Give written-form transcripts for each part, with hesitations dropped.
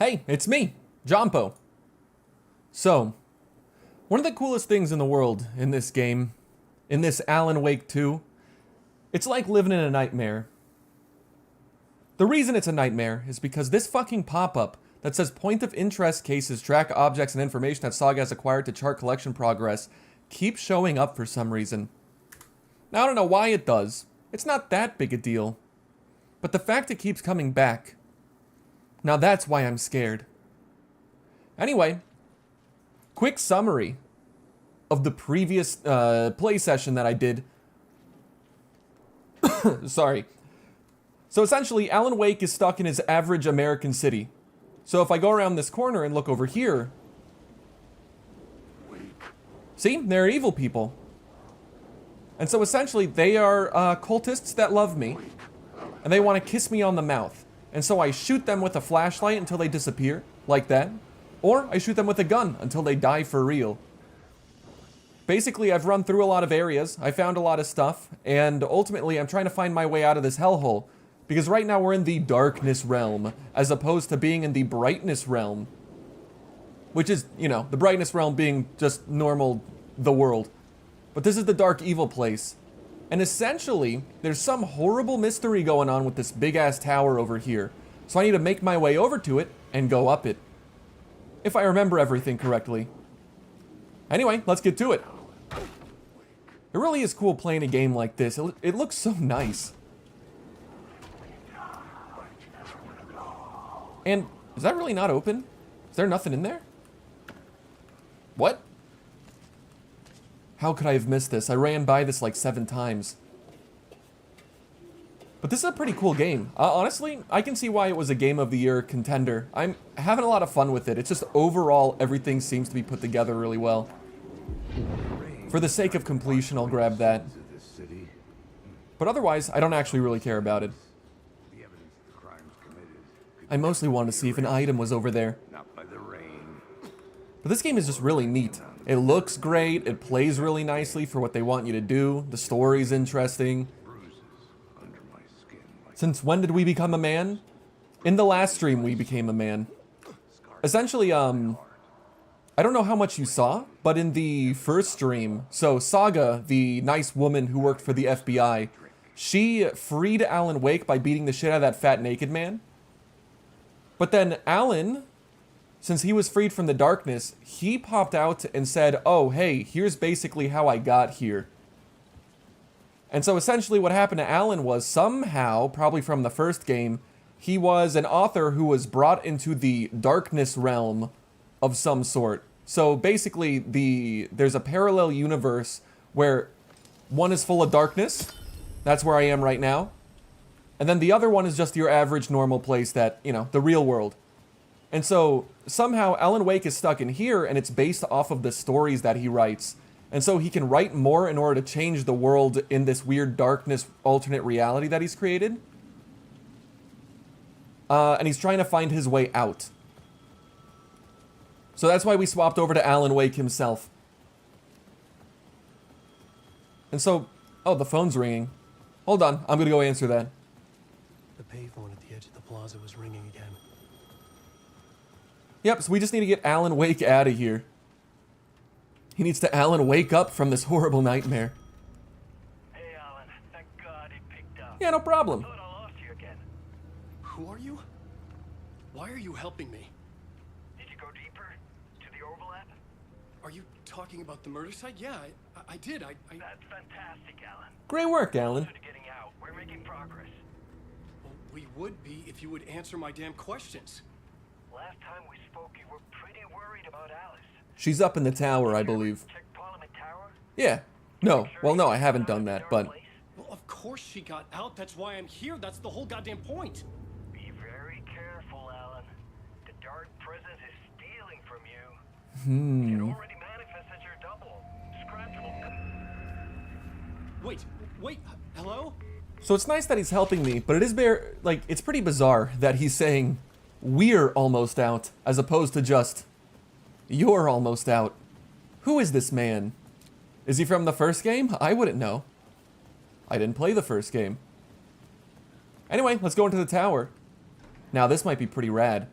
Hey, it's me, Jompo. So, one of the coolest things in the world in this game, in this Alan Wake 2, it's like living in a nightmare. The reason it's a nightmare is because this fucking pop-up that says point of interest cases track objects and information that Saga has acquired to chart collection progress keeps showing up for some reason. Now, I don't know why it does. It's not that big a deal. But the fact it keeps coming back, now that's why I'm scared. Anyway, quick summary of the previous play session that I did. Sorry. So essentially, Alan Wake is stuck in his average American city. So if I go around this corner and look over here, see, they're evil people. And so essentially, they are cultists that love me, and they want to kiss me on the mouth. And so I shoot them with a flashlight until they disappear, like that. Or I shoot them with a gun until they die for real. Basically, I've run through a lot of areas, I found a lot of stuff, and ultimately I'm trying to find my way out of this hellhole. Because right now we're in the darkness realm, as opposed to being in the brightness realm. Which is, you know, the brightness realm being just normal, the world. But this is the dark evil place. And essentially, there's some horrible mystery going on with this big-ass tower over here. So I need to make my way over to it and go up it. If I remember everything correctly. Anyway, let's get to it. It really is cool playing a game like this. It looks so nice. And is that really not open? Is there nothing in there? What? How could I have missed this? I ran by this like 7 times. But this is a pretty cool game. Honestly, I can see why it was a Game of the Year contender. I'm having a lot of fun with it. It's just overall, everything seems to be put together really well. For the sake of completion, I'll grab that. But otherwise, I don't actually really care about it. I mostly wanted to see if an item was over there. But this game is just really neat. It looks great, it plays really nicely for what they want you to do, the story's interesting. Since when did we become a man? In the last stream, we became a man. Essentially, I don't know how much you saw, but in the first stream, so Saga, the nice woman who worked for the FBI, she freed Alan Wake by beating the shit out of that fat naked man. But then Alan, since he was freed from the darkness, he popped out and said, oh, hey, here's basically how I got here. And so essentially what happened to Alan was somehow, probably from the first game, he was an author who was brought into the darkness realm of some sort. So basically there's a parallel universe where one is full of darkness. That's where I am right now. And then the other one is just your average normal place that, you know, the real world. And so somehow Alan Wake is stuck in here, and it's based off of the stories that he writes. And so he can write more in order to change the world in this weird darkness alternate reality that he's created. And he's trying to find his way out. So that's why we swapped over to Alan Wake himself. And so, oh, the phone's ringing. Hold on, I'm gonna go answer that. The payphone at the edge of the plaza was ringing again. Yep, so we just need to get Alan Wake out of here. He needs to Alan wake up from this horrible nightmare. Hey, Alan. Thank God it picked up. Yeah, no problem. I thought I lost you again. Who are you? Why are you helping me? Did you go deeper? To the overlap? Are you talking about the murder site? Yeah, I did. I... That's fantastic, Alan. Great work, Alan. Closer to getting out. We're making progress. Well, we would be if you would answer my damn questions. Last time we spoke, you were pretty worried about Alice. She's up in the tower, I believe. Check Parliament Tower? Yeah. No. Well, no, I haven't done that, but... Well, of course she got out. That's why I'm here. That's the whole goddamn point. Be very careful, Alan. The dark presence is stealing from you. It already manifests as your double. Scratch will... Wait, hello? So it's nice that he's helping me, but it is like, it's pretty bizarre that he's saying, we're almost out, as opposed to just, you're almost out. Who is this man? Is he from the first game? I wouldn't know. I didn't play the first game. Anyway, let's go into the tower. Now, this might be pretty rad.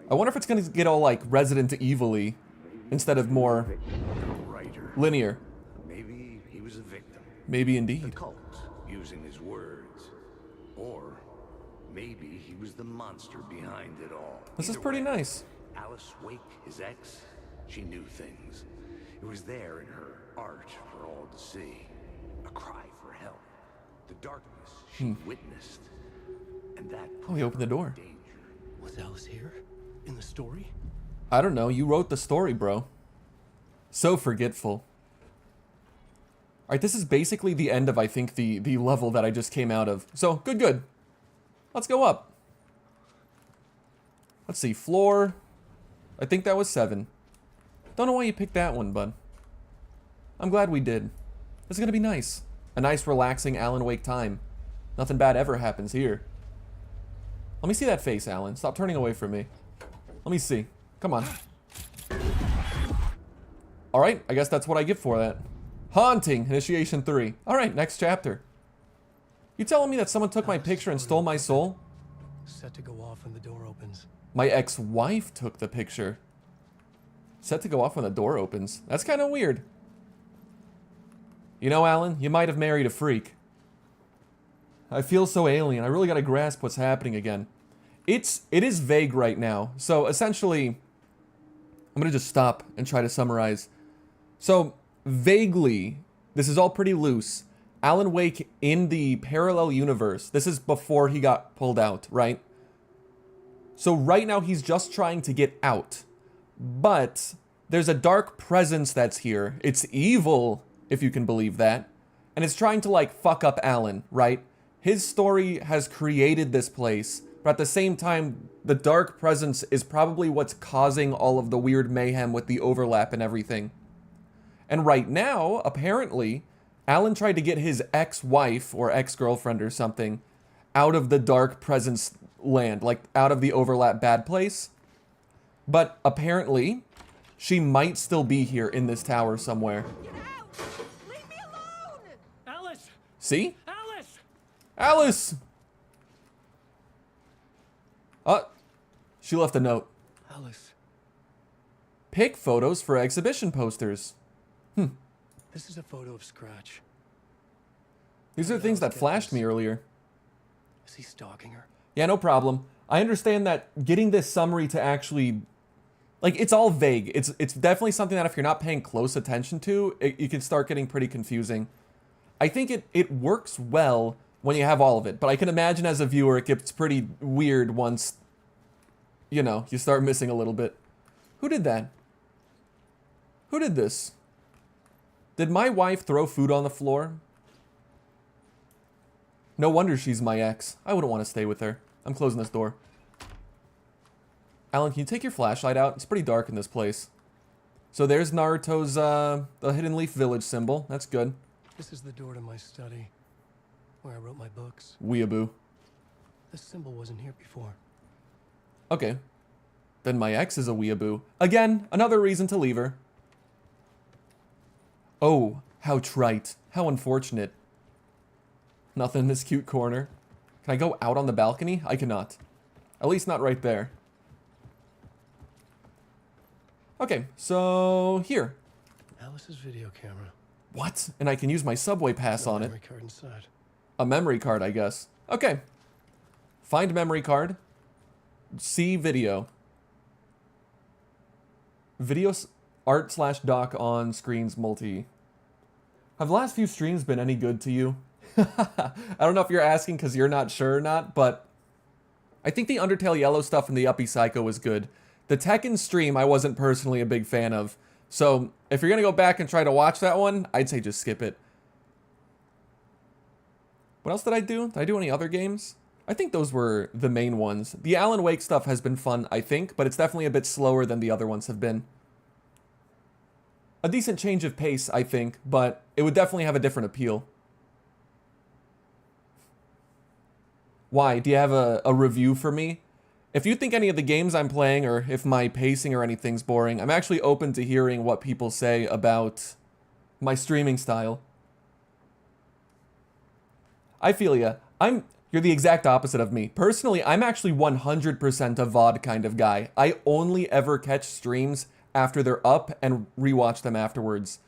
I wonder if it's gonna get all like Resident Evil-y instead of more Writer. linear. Maybe he was a victim. Maybe The indeed. cult, using his words. Or maybe he was the monster behind it all. This is Either pretty way, nice. Alice Wake, his ex, she knew things. It was there in her art for all to see. A cry for help. The darkness she witnessed. And that Oh, he opened the door. danger. Was Alice here? In the story? I don't know. You wrote the story, bro. So forgetful. Alright, this is basically the end of, I think, the level that I just came out of. So, good. Let's go up. Let's see, floor. I think that was 7. Don't know why you picked that one, bud. I'm glad we did. This is gonna be nice. A nice, relaxing Alan Wake time. Nothing bad ever happens here. Let me see that face, Alan. Stop turning away from me. Let me see. Come on. Alright, I guess that's what I get for that. Haunting, Initiation 3. Alright, next chapter. You telling me that someone took my picture and stole my soul? Set to go off when the door opens. My ex-wife took the picture. Set to go off when the door opens. That's kind of weird. You know, Alan, you might have married a freak. I feel so alien. I really gotta grasp what's happening again. It is vague right now. So essentially, I'm gonna just stop and try to summarize. So vaguely, this is all pretty loose. Alan Wake in the parallel universe. This is before he got pulled out, right? So right now he's just trying to get out. But there's a dark presence that's here. It's evil, if you can believe that. And it's trying to like fuck up Alan, right? His story has created this place, but at the same time, the dark presence is probably what's causing all of the weird mayhem with the overlap and everything. And right now, apparently, Alan tried to get his ex-wife or ex-girlfriend or something out of the dark presence land, like out of the overlap bad place. But apparently, she might still be here in this tower somewhere. Get out! Leave me alone! Alice! See? Alice! Alice! She left a note. Alice, Pick photos for exhibition posters. this is a photo of Scratch. These are things that flashed me earlier. Is he stalking her? Yeah, no problem. I understand that getting this summary to actually... Like, it's all vague. It's definitely something that if you're not paying close attention to, you can start getting pretty confusing. I think it works well when you have all of it, but I can imagine as a viewer it gets pretty weird once, you know, you start missing a little bit. Who did that? Who did this? Did my wife throw food on the floor? No wonder she's my ex. I wouldn't want to stay with her. I'm closing this door. Alan, can you take your flashlight out? It's pretty dark in this place. So there's Naruto's, the Hidden Leaf Village symbol. That's good. This is the door to my study, where I wrote my books. Weeaboo. This symbol wasn't here before. Okay. Then my ex is a weeaboo. Again, another reason to leave her. Oh, how trite. How unfortunate. Nothing in this cute corner. Can I go out on the balcony? I cannot. At least not right there. Okay, so here. Alice's video camera. What? And I can use my subway pass No on it. memory card inside. A memory card, I guess. Okay. Find memory card. See video. Video art/doc on screens multi. Have the last few streams been any good to you? I don't know if you're asking because you're not sure or not, but I think the Undertale Yellow stuff in the Uppy Psycho was good. The Tekken stream I wasn't personally a big fan of. So if you're going to go back and try to watch that one, I'd say just skip it. What else did I do? Did I do any other games? I think those were the main ones. The Alan Wake stuff has been fun, I think, but it's definitely a bit slower than the other ones have been. A decent change of pace, I think, but it would definitely have a different appeal. Why? Do you have a review for me? If you think any of the games I'm playing, or if my pacing or anything's boring, I'm actually open to hearing what people say about my streaming style. I feel ya. You're the exact opposite of me. Personally, I'm actually 100% a VOD kind of guy. I only ever catch streams after they're up and rewatch them afterwards.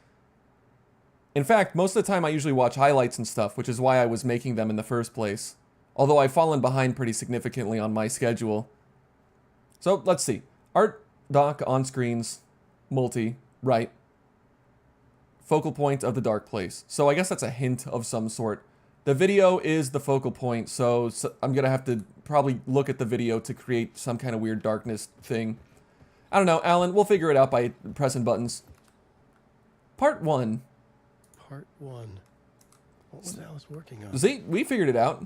In fact, most of the time I usually watch highlights and stuff, which is why I was making them in the first place. Although I've fallen behind pretty significantly on my schedule. So, let's see. Art, doc, on screens, multi, right. Focal point of the dark place. So I guess that's a hint of some sort. The video is the focal point, so I'm gonna have to probably look at the video to create some kind of weird darkness thing. I don't know, Alan, we'll figure it out by pressing buttons. Part 1. Part 1. What was Alice working on? See, we figured it out.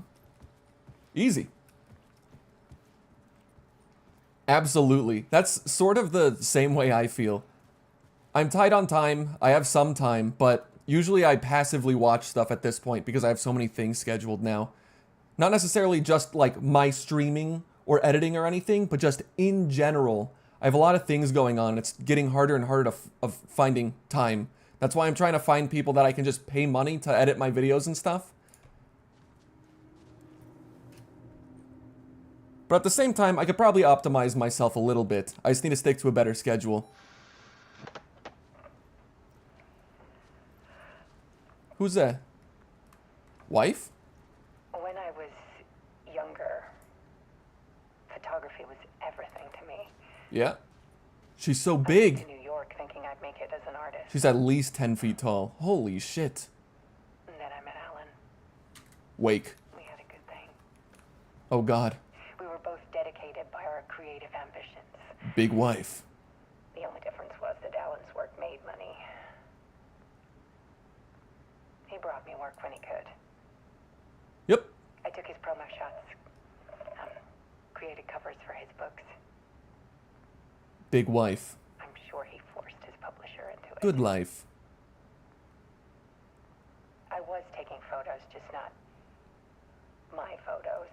Easy. Absolutely. That's sort of the same way I feel. I'm tight on time, I have some time, but usually I passively watch stuff at this point because I have so many things scheduled now. Not necessarily just like my streaming or editing or anything, but just in general. I have a lot of things going on and it's getting harder and harder of finding time. That's why I'm trying to find people that I can just pay money to edit my videos and stuff. But at the same time, I could probably optimize myself a little bit. I just need to stick to a better schedule. Who's that? Wife? When I was younger, photography was everything to me. Yeah. She's so I moved big. to New York thinking I'd make it as an artist. She's at least 10 feet tall. Holy shit. And then I met Alan. Wake. We had a good thing. Oh god. We were both dedicated by our creative ambitions. Big wife. The only difference was that Alan's work made money. He brought me work when he could. Yep. I took his promo shots. Created covers for his books. Big wife. I'm sure he forced his publisher into it. Good life. I was taking photos, just not my photos.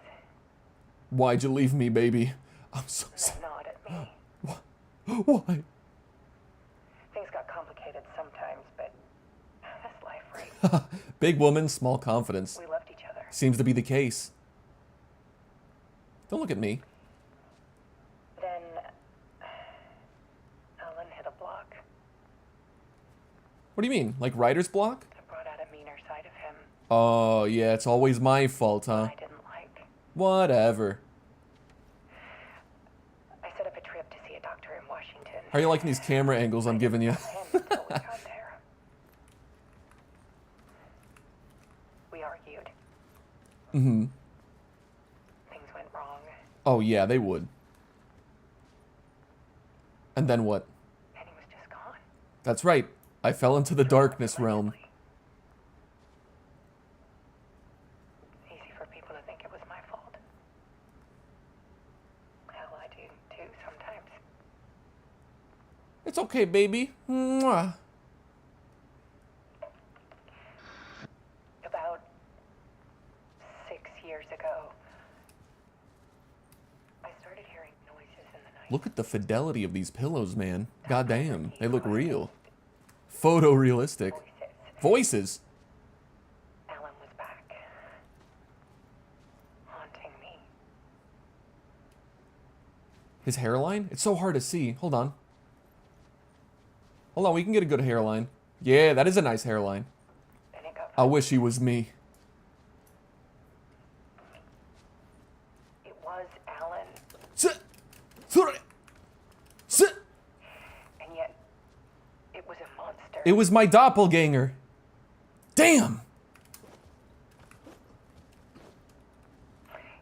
Why'd you leave me, baby? I'm so They sad. nod at me. Why? Things got complicated sometimes, but that's life, right? Big woman, small confidence. We loved each other. Seems to be the case. Don't look at me. Then Alan hit a block. What do you mean? Like writer's block? It brought out a meaner side of him Oh, yeah, it's always my fault, huh? I didn't like. Whatever. I set up a trip to see a doctor in Washington. How are you liking these camera angles I'm giving you? Him until we got there. We argued. Mm-hmm. Things went wrong. Oh, yeah, they would. And then what? And he was just gone. That's right. I fell into the darkness realm. Easy for people to think it was my fault. Hell, I do too sometimes. It's okay, baby. Mwah. About 6 years ago, I started hearing noises in the night. Look at the fidelity of these pillows, man. Goddamn, they look real. Photorealistic. Voices. Alan was back. Haunting me. His hairline? It's so hard to see. Hold on. Hold on, we can get a good hairline. Yeah, that is a nice hairline. Then it got I wish he was me. It was Alan, Sit. Sit. and yet it was a monster. It was my doppelganger. Damn.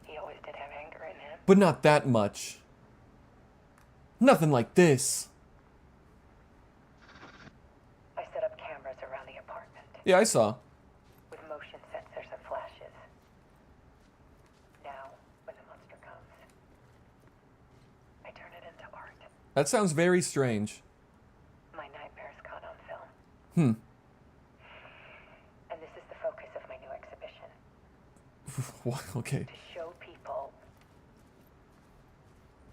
He always did have anger in him. But not that much. Nothing like this. I set up cameras around the apartment Yeah, I saw. with motion sensors and flashes. Now, when the monster comes, I turn it into art. That sounds very strange. My nightmares caught on film. Hmm. And this is the focus of my new exhibition. What? Okay. To show people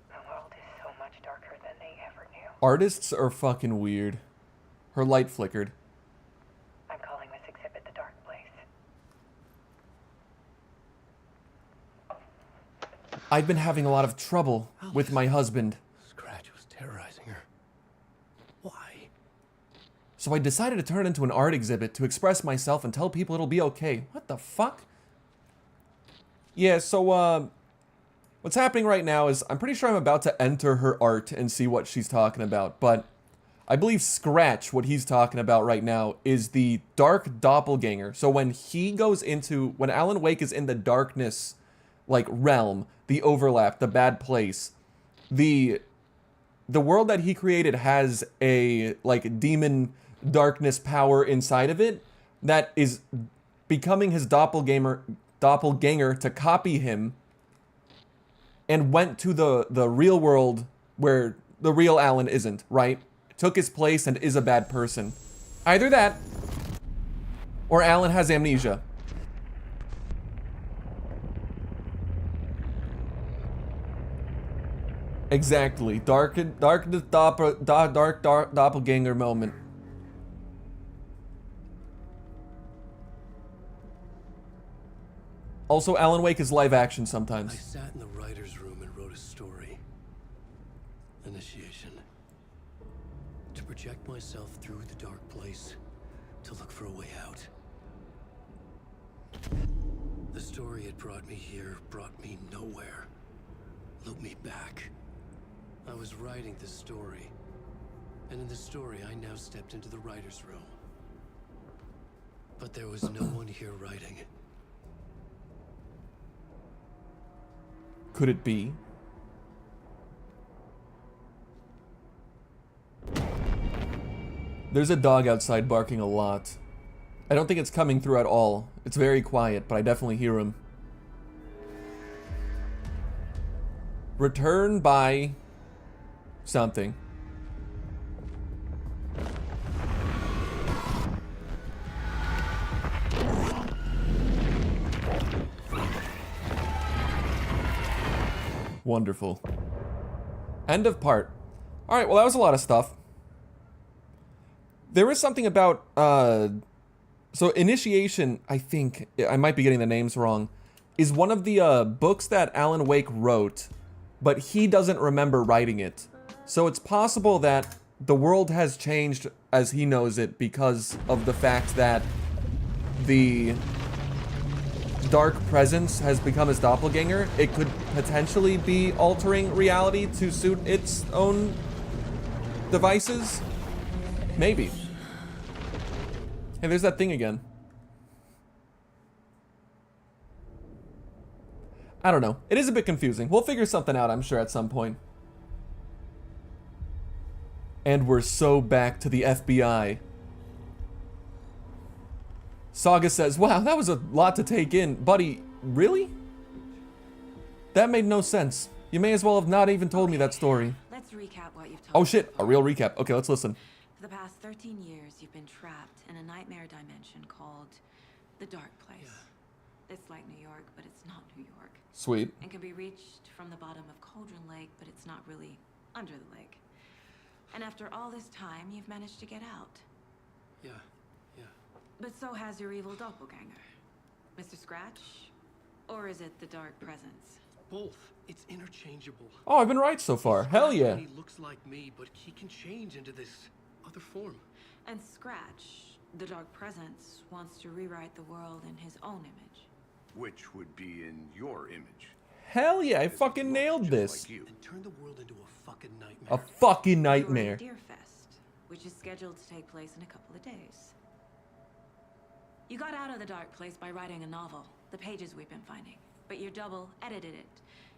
the world is so much darker than they ever knew. Artists are fucking weird. Her light flickered. I'm calling this exhibit The Dark Place. I've been having a lot of trouble with my husband. Scratch was terrorizing her. Why? So I decided to turn it into an art exhibit to express myself and tell people it'll be okay. What the fuck? Yeah, so, what's happening right now is I'm pretty sure I'm about to enter her art and see what she's talking about, but I believe Scratch, what he's talking about right now, is the dark doppelganger. So when Alan Wake is in the darkness, like, realm, the overlap, the bad place, the world that he created has a, like, demon darkness power inside of it that is becoming his doppelganger to copy him, and went to the real world where the real Alan isn't, right? Took his place and is a bad person. Either that, or Alan has amnesia. Exactly. Dark doppelganger moment. Also, Alan Wake is live action I sometimes. sat in the writer's room and wrote a story. Initiation. To project myself through the dark place, to look for a way out. The story had brought me here, brought me nowhere. Looped me back. I was writing the story. And in the story, I now stepped into the writer's room. But there was no one here writing. Could it be? There's a dog outside barking a lot. I don't think it's coming through at all. It's very quiet, but I definitely hear him. Return by something. Wonderful. End of part. Alright, well that was a lot of stuff. There was something about, so Initiation, I think, I might be getting the names wrong, is one of the books that Alan Wake wrote, but he doesn't remember writing it. So it's possible that the world has changed as he knows it because of the fact that the dark presence has become his doppelganger. It could potentially be altering reality to suit its own devices. Maybe. Hey, there's that thing again. I don't know. It is a bit confusing. We'll figure something out, I'm sure, at some point. And we're so back to the FBI. Saga says, wow, that was a lot to take in. Buddy, really? That made no sense. You may as well have not even told me that story. Let's recap what you've told Oh us shit, so a real far. recap. Okay, let's listen. For the past 13 years, you've been trapped in a nightmare dimension called the Dark Place. It's like New York, but it's not New York. Sweet. And can be reached from the bottom of Cauldron Lake, but it's not really under the lake. And after all this time, you've managed to get out. Yeah. But so has your evil doppelganger. Mr. Scratch? Or is it the Dark Presence? Both. It's interchangeable. Oh, I've been right so far. Hell yeah. He looks like me, but he can change into this other form. And Scratch, the Dark Presence, wants to rewrite the world in his own image. Which would be in your image. Hell yeah, I fucking nailed Just this. like you. And turn the world into a fucking nightmare. A fucking You're nightmare. at Deerfest, which is scheduled to take place in a couple of days. You got out of the Dark Place by writing a novel, the pages we've been finding, but your double edited it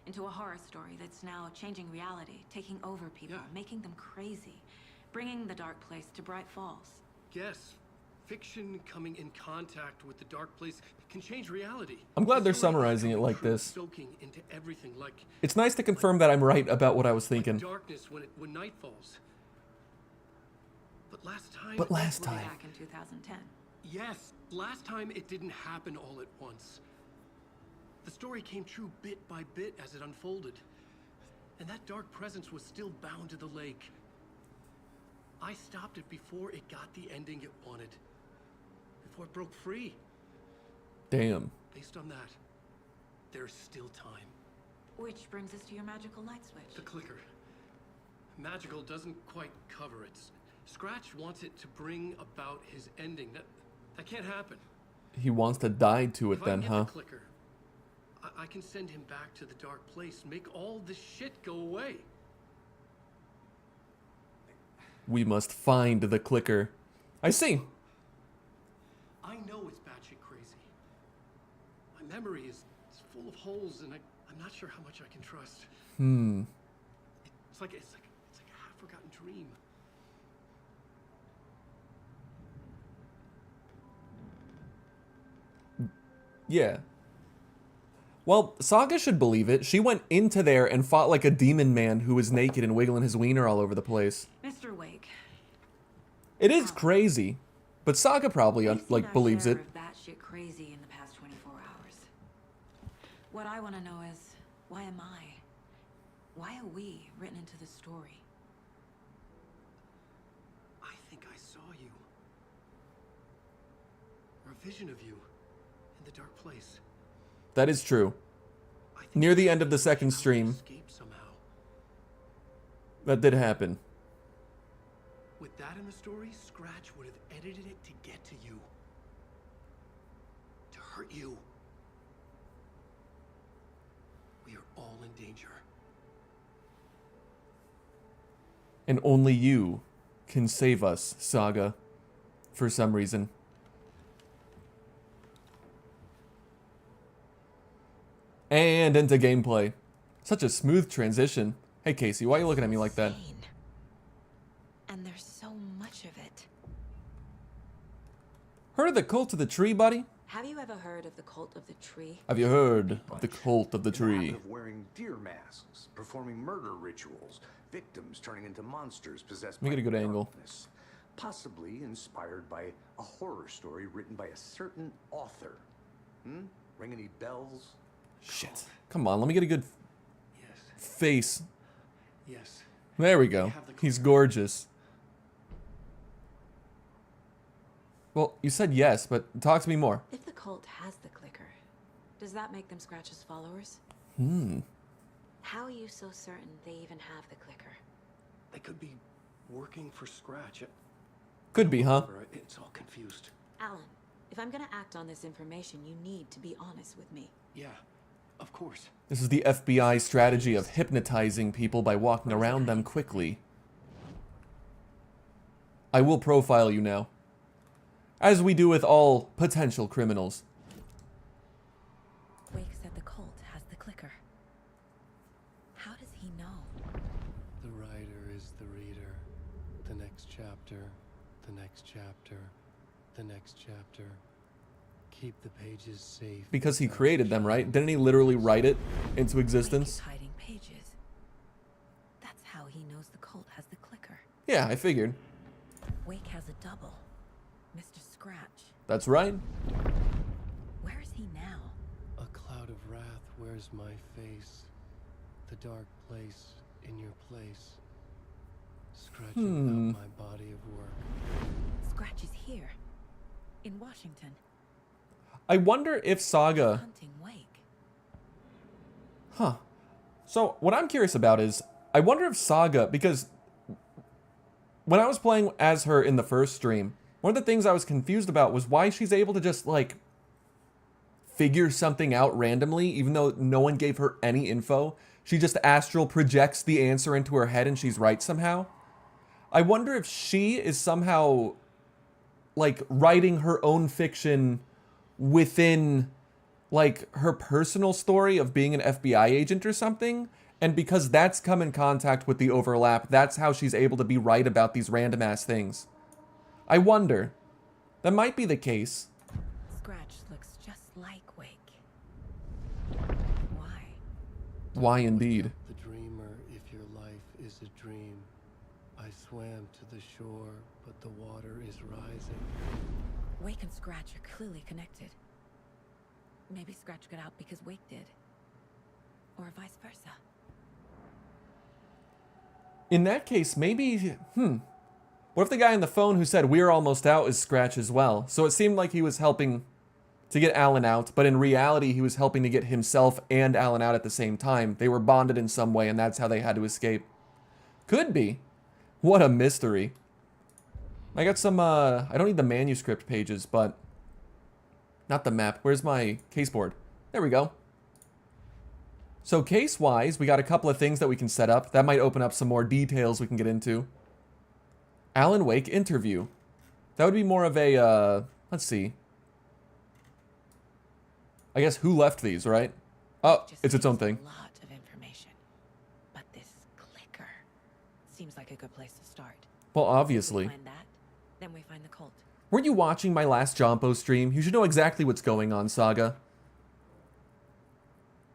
into a horror story that's now changing reality, taking over people, Yeah. making them crazy, bringing the Dark Place to Bright Falls. Yes. Fiction coming in contact with the dark place can change reality. I'm glad they're The story is summarizing it coming like true, this. Soaking into everything like It's nice to confirm that I'm right about what I was thinking. darkness when night falls. But last time. But last We'll be time. back in 2010. Yes, last time it didn't happen all at once. The story came true bit by bit as it unfolded. And that dark presence was still bound to the lake. I stopped it before it got the ending it wanted. Before it broke free. Damn. Based on that, there's still time. Which brings us to your magical light The switch. clicker. Magical doesn't quite cover it. Scratch wants it to bring about his ending. That can't happen. He wants to die to it If I then, get huh? the clicker, I can send him back to the dark place, make all this shit go away. We must find the clicker. I see. I know it's batshit crazy. My memory is full of holes, and I'm not sure how much I can trust. It's like a half-forgotten dream. Yeah. Well, Saga should believe it. She went into there and fought like a demon man who was naked and wiggling his wiener all over the place. Mr. Wake. It is crazy, but Saga probably We've seen like our believes share it. of batshit crazy in the past 24 hours. What I want to know is, why am I? Why are we written into the story? I think I saw you. Or a vision of you in the dark place. That is true. I think Near you the end of the second managed to stream, escape somehow. that did happen. With that in the story, Scratch would have edited it to get to you. To hurt you. We are all in danger. And only you can save us, Saga. For some reason. And into gameplay. Such a smooth transition. Hey Casey, why are you looking at me like that? Insane. And there's so much of it. Heard of the cult of the tree, buddy? Have you ever heard of the cult of the tree? Have you heard of the cult of the In the tree? habit of wearing deer masks, performing murder rituals, victims turning into monsters possessed Make by it a good angle. darkness, possibly inspired by a horror story written by a certain author. Ring any bells? Shit. Come on, let me get a good Yes. face. Yes. There we go. have the He's clicker. gorgeous. Well, you said yes, but talk to me more. If the cult has the clicker, does that make them Scratch's followers? How are you so certain they even have the clicker? They could be working for Scratch. Could be, huh? It's all confused. Alan, if I'm gonna act on this information, you need to be honest with me. Yeah, of course. This is the FBI strategy of hypnotizing people by walking around them quickly. I will profile you now. As we do with all potential criminals. Wake said the cult has the clicker. How does he know? The writer is the reader. The next chapter, the next chapter, the next chapter. Keep the pages safe. Because he created them, right? Didn't he literally write it into Wake is existence? hiding pages. That's how he knows the cult has the clicker. Yeah, I figured. Wake has a double. Mr. Scratch. That's right. Where is he now? A cloud of wrath wears my face. The dark place in your place. Scratching out my body of work. Scratch is here. In Washington. I wonder if Saga... Hunting Wake. Huh. So, what I'm curious about is, I wonder if Saga, because when I was playing as her in the first stream, one of the things I was confused about was why she's able to just, like, figure something out randomly, even though no one gave her any info. She just astral projects the answer into her head and she's right somehow. I wonder if she is somehow, like, writing her own fiction within, like, her personal story of being an FBI agent or something, and because that's come in contact with the overlap, that's how she's able to be right about these random ass things. I wonder. That might be the case. Scratch looks just like Wake. Why? Why indeed? The dreamer, if your life is a dream. I swam to the shore, but the water is rising. Wake and Scratch are clearly connected. Maybe Scratch got out because Wake did. Or vice versa. In that case, maybe... What if the guy on the phone who said we're almost out is Scratch as well? So it seemed like he was helping to get Alan out, but in reality, he was helping to get himself and Alan out at the same time. They were bonded in some way, and that's how they had to escape. Could be. What a mystery. I got some, I don't need the manuscript pages, but... Not the map. Where's my case board? There we go. So case-wise, we got a couple of things that we can set up. That might open up some more details we can get into. Alan Wake interview. That would be more of a, let's see. I guess who left these, right? Oh, it's its own thing. A lot of information. But this clicker seems like a good place to start. Well, If we obviously. find that, then we find the cult. Weren't you watching my last Jompo stream? You should know exactly what's going on, Saga.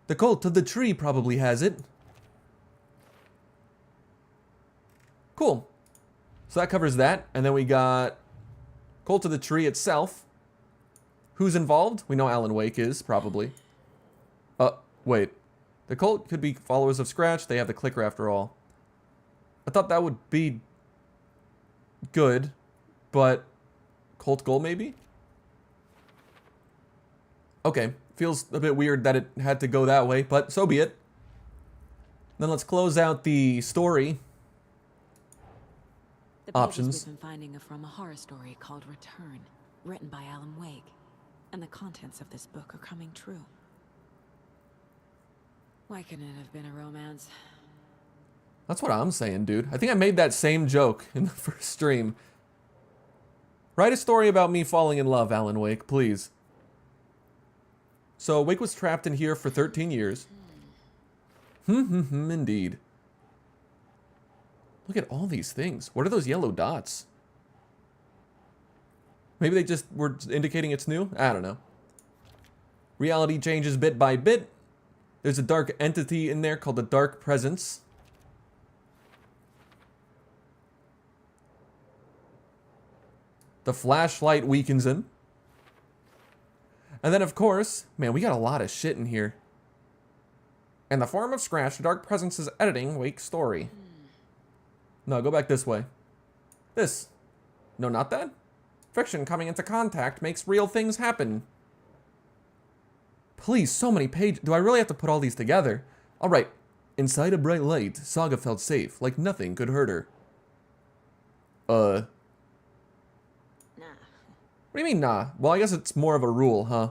The cult of the tree probably has it. Cool. So that covers that. And then we got cult of the tree itself. Who's involved? We know Alan Wake is, probably. Wait. The cult could be followers of Scratch. They have the clicker after all. I thought that would be good, but cult goal maybe? Okay. Feels a bit weird that it had to go that way, but so be it. Then let's close out the story. The pages Options. we've been finding are from a horror story called Return, written by Alan Wake. And the contents of this book are coming true. Why couldn't it have been a romance? That's what I'm saying, dude. I think I made that same joke in the first stream. Write a story about me falling in love, Alan Wake, please. So, Wake was trapped in here for 13 years. Indeed. Look at all these things. What are those yellow dots? Maybe they just were indicating it's new? I don't know. Reality changes bit by bit. There's a dark entity in there called the Dark Presence. The flashlight weakens him. And then, of course, man, we got a lot of shit in here. In the form of Scratch, the Dark Presence is editing Wake's story. No, go back this way. This. No, not that. Friction coming into contact makes real things happen. Please, so many pages. Do I really have to put all these together? All right. Inside a bright light, Saga felt safe, like nothing could hurt her. Nah. What do you mean, nah? Well, I guess it's more of a rule, huh?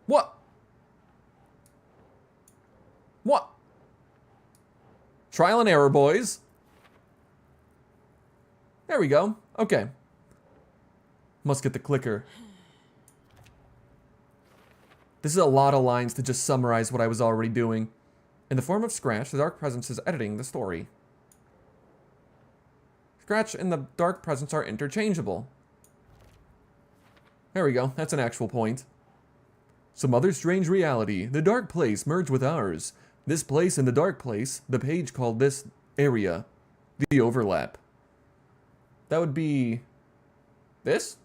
What? What? Trial and error, boys. There we go. Okay. Must get the clicker. This is a lot of lines to just summarize what I was already doing. In the form of Scratch, the Dark Presence is editing the story. Scratch and the Dark Presence are interchangeable. There we go. That's an actual point. Some other strange reality. The dark place merged with ours. This place and the dark place, the page called this area. The overlap. That would be... this?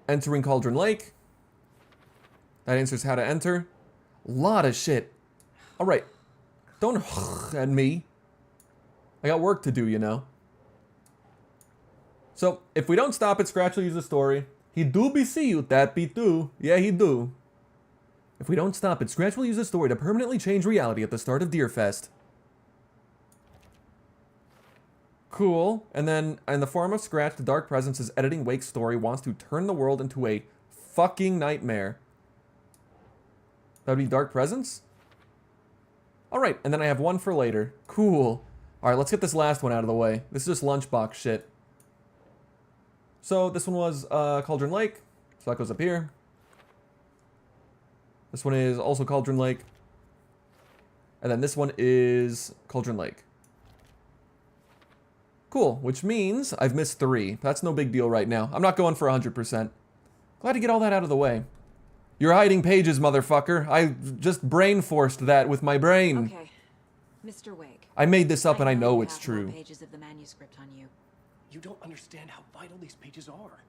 Entering Cauldron Lake. That answers how to enter. Lot of shit. Alright. Don't at me. I got work to do, you know. So, if we don't stop it, Scratch will use the story. He do be see you, that be too. Yeah, he do. If we don't stop it, Scratch will use the story to permanently change reality at the start of Deerfest. Cool. And then, in the form of Scratch, the Dark Presence is editing Wake's story, wants to turn the world into a fucking nightmare. That would be Dark Presence? Alright, and then I have one for later. Cool. Alright, let's get this last one out of the way. This is just lunchbox shit. So, this one was Cauldron Lake. So that goes up here. This one is also Cauldron Lake. And then this one is Cauldron Lake. Cool, which means I've missed 3. That's no big deal right now. I'm not going for 100%. Glad to get all that out of the way. You're hiding pages, motherfucker. I just brain-forced that with my brain. Okay. Mr. Wake. I made this up and I know you it's have more true. Pages of the manuscript on you. You don't understand how vital these pages are.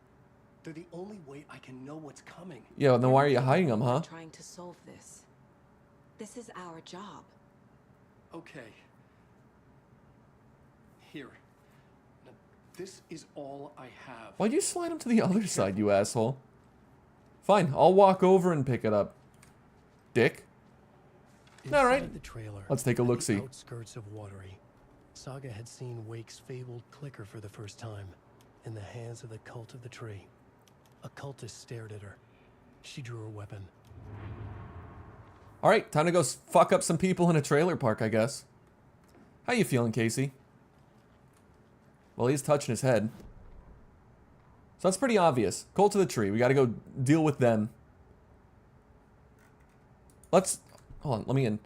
They're the only way I can know what's coming. Yeah, then why are you hiding them, huh? Trying to solve this. This is our job. Okay. Here. Now, This is all I have. Why'd you slide him to the other side, you asshole? Fine, I'll walk over and pick it up. Dick. Inside Alright. the trailer, Let's take a at the look-see. outskirts of Watery, Saga had seen Wake's fabled clicker for the first time, in the hands of the Cult of the Tree. A cultist stared at her. She drew her weapon. Alright, time to go fuck up some people in a trailer park, I guess. How you feeling, Casey? Well, he's touching his head. So that's pretty obvious. Cult of the Tree. We gotta go deal with them. Let's... Hold on, let me in.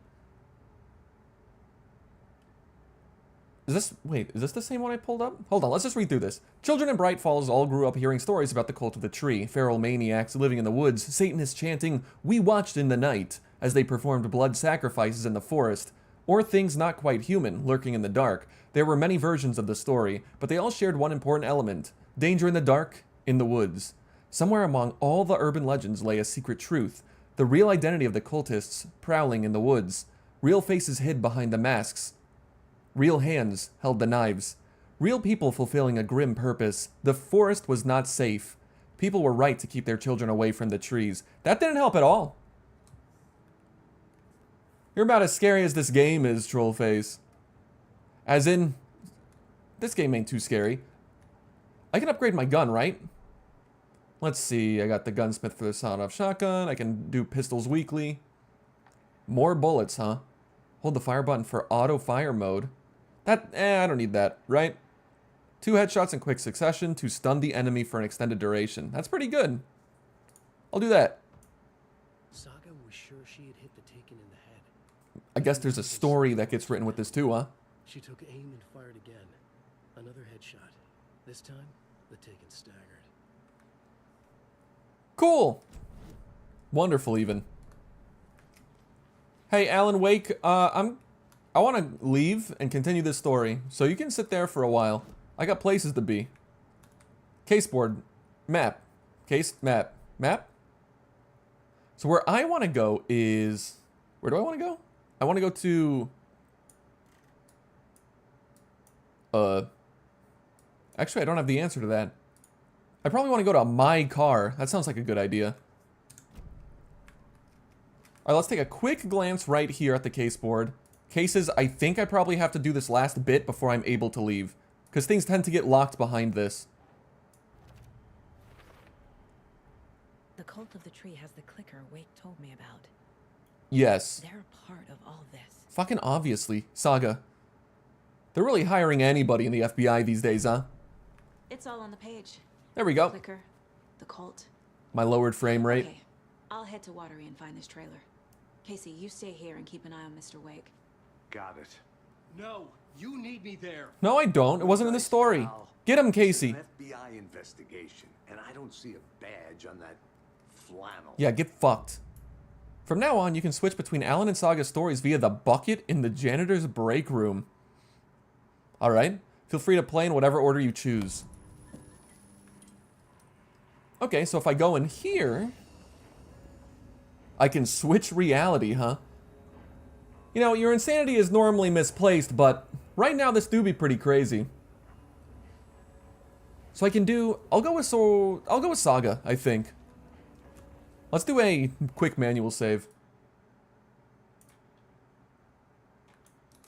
Is this... Wait, is this the same one I pulled up? Hold on, let's just read through this. Children in Bright Falls all grew up hearing stories about the Cult of the Tree. Feral maniacs living in the woods. Satanists chanting, "We watched in the night," as they performed blood sacrifices in the forest. Or things not quite human, lurking in the dark. There were many versions of the story, but they all shared one important element. Danger in the dark, in the woods. Somewhere among all the urban legends lay a secret truth. The real identity of the cultists prowling in the woods. Real faces hid behind the masks. Real hands held the knives. Real people fulfilling a grim purpose. The forest was not safe. People were right to keep their children away from the trees. That didn't help at all. You're about as scary as this game is, Trollface. As in, this game ain't too scary. I can upgrade my gun, right? Let's see, I got the gunsmith for the sawed-off shotgun. I can do pistols weekly. More bullets, huh? Hold the fire button for auto fire mode. That, I don't need that, right? 2 headshots in quick succession to stun the enemy for an extended duration. That's pretty good. I'll do that. Saga was sure she had hit the Taken in the head. I guess there's a story that gets written with this too, huh? She took aim and fired again. Another headshot. This time, the Taken staggered. Cool. Wonderful, even. Hey, Alan Wake, I want to leave and continue this story, so you can sit there for a while. I got places to be. Caseboard. Map. Case. Map. Map? So where I want to go is... Where do I want to go? I want to go to... Actually, I don't have the answer to that. I probably want to go to my car. That sounds like a good idea. Alright, let's take a quick glance right here at the caseboard. Cases, I think I probably have to do this last bit before I'm able to leave. Because things tend to get locked behind this. The Cult of the Tree has the clicker Wake told me about. Yes. They're a part of all this. Fucking obviously. Saga. They're really hiring anybody in the FBI these days, huh? It's all on the page. There we go. Clicker, the cult. My lowered frame rate. Okay, I'll head to Watery and find this trailer. Casey, you stay here and keep an eye on Mr. Wake. Got it. No, you need me there. No, I don't. It wasn't in the story. Get him, Casey. It's an FBI investigation, and I don't see a badge on that flannel. Yeah, get fucked. From now on, you can switch between Alan and Saga's stories via the bucket in the janitor's break room. Alright. Feel free to play in whatever order you choose. Okay, so if I go in here... I can switch reality, huh? You know, your insanity is normally misplaced, but right now this do be pretty crazy. So I can do... I'll go with Saga, I think. Let's do a quick manual save.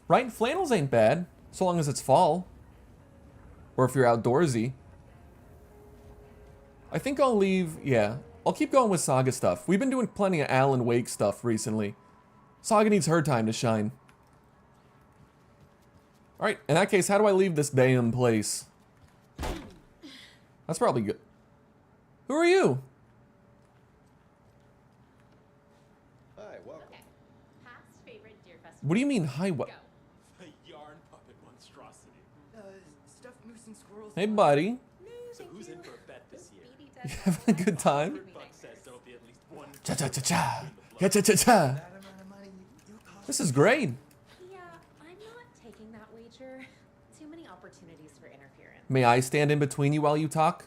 Right? Flannels ain't bad, so long as it's fall. Or if you're outdoorsy. I think I'll leave... Yeah, I'll keep going with Saga stuff. We've been doing plenty of Alan Wake stuff recently. Saga needs her time to shine. Alright, in that case, how do I leave this damn place? That's probably good. Who are you? Hi, welcome. Okay. Past favorite Deer Festival. What do you mean, hi, what? Go. The yarn puppet monstrosity. Stuffed moose and squirrels. Hey, buddy. So who's in for a bet this year? You having a good time? Buck says there'll be at least one. Cha-cha-cha-cha. Cha-cha-cha-cha. That amount of money, you'll cost. This is great. Yeah, I'm not taking that wager. Too many opportunities for interference. May I stand in between you while you talk?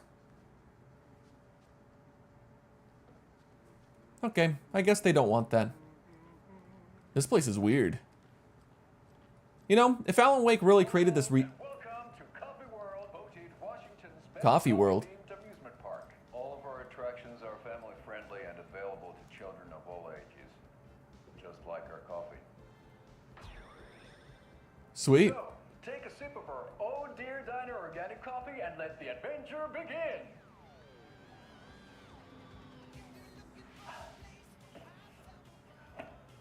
Okay, I guess they don't want that. This place is weird. You know, if Alan Wake really created this Welcome to Coffee World, voted one Coffee World. Themed amusement park. All of our attractions are family friendly and available to children of all ages. Just like our coffee. Sweet. So, take a sip of our Oh Dear Diner organic coffee and let the adventure begin.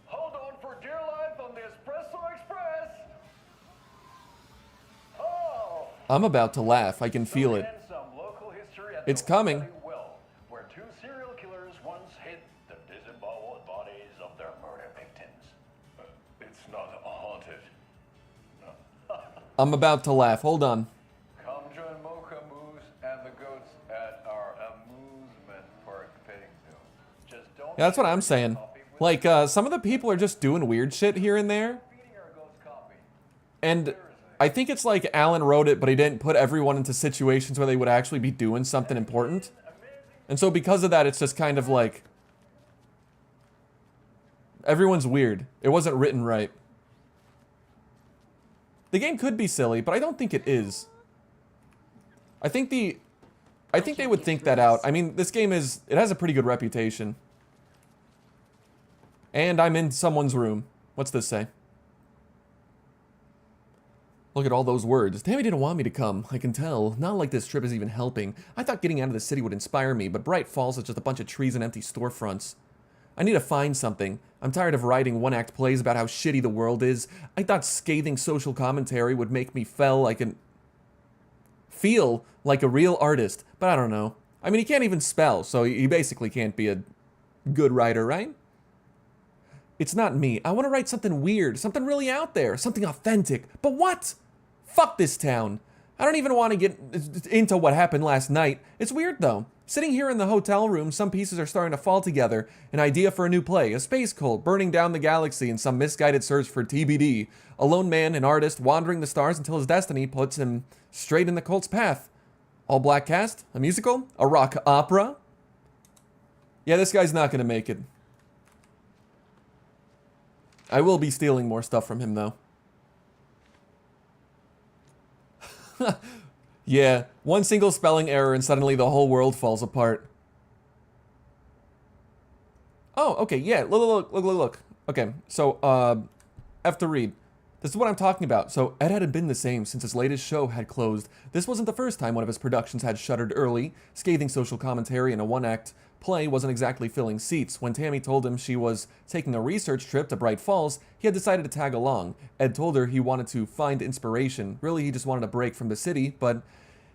Hold on for dear life on the Espresso Express. Oh, I'm about to laugh. I can feel it. and some local history at It's the coming. Valley Well, where two serial killers once hid the disemboweled bodies of their murder victims. It's not haunted. I'm about to laugh. Hold on. Come join Mocha Moose and the goats at our amusement park petting zoo. Just don't Yeah, that's what I'm saying. Like, some of the people are just doing weird shit here and there. feeding our goats coffee. And I think it's like Alan wrote it, but he didn't put everyone into situations where they would actually be doing something important. And so because of that, it's just kind of like... everyone's weird. It wasn't written right. The game could be silly, but I don't think it is. I think they would think that out. I mean, this game it has a pretty good reputation. And I'm in someone's room. What's this say? Look at all those words. Tammy didn't want me to come. I can tell. Not like this trip is even helping. I thought getting out of the city would inspire me, but Bright Falls is just a bunch of trees and empty storefronts. I need to find something. I'm tired of writing one-act plays about how shitty the world is. I thought scathing social commentary would make me feel like a real artist, but I don't know. I mean, he can't even spell, so he basically can't be a good writer, right? It's not me. I want to write something weird, something really out there, something authentic. But what? Fuck this town. I don't even want to get into what happened last night. It's weird, though. Sitting here in the hotel room, some pieces are starting to fall together. An idea for a new play, a space cult burning down the galaxy in some misguided search for TBD. A lone man, an artist, wandering the stars until his destiny puts him straight in the cult's path. All black cast? A musical? A rock opera? Yeah, this guy's not going to make it. I will be stealing more stuff from him, though. Yeah, one single spelling error and suddenly the whole world falls apart. Oh, okay, yeah, look. Okay, so, I have to read. This is what I'm talking about. So, Ed hadn't been the same since his latest show had closed. This wasn't the first time one of his productions had shuttered early. Scathing social commentary in a one-act play wasn't exactly filling seats. When Tammy told him she was taking a research trip to Bright Falls, he had decided to tag along. Ed told her he wanted to find inspiration. Really, he just wanted a break from the city, but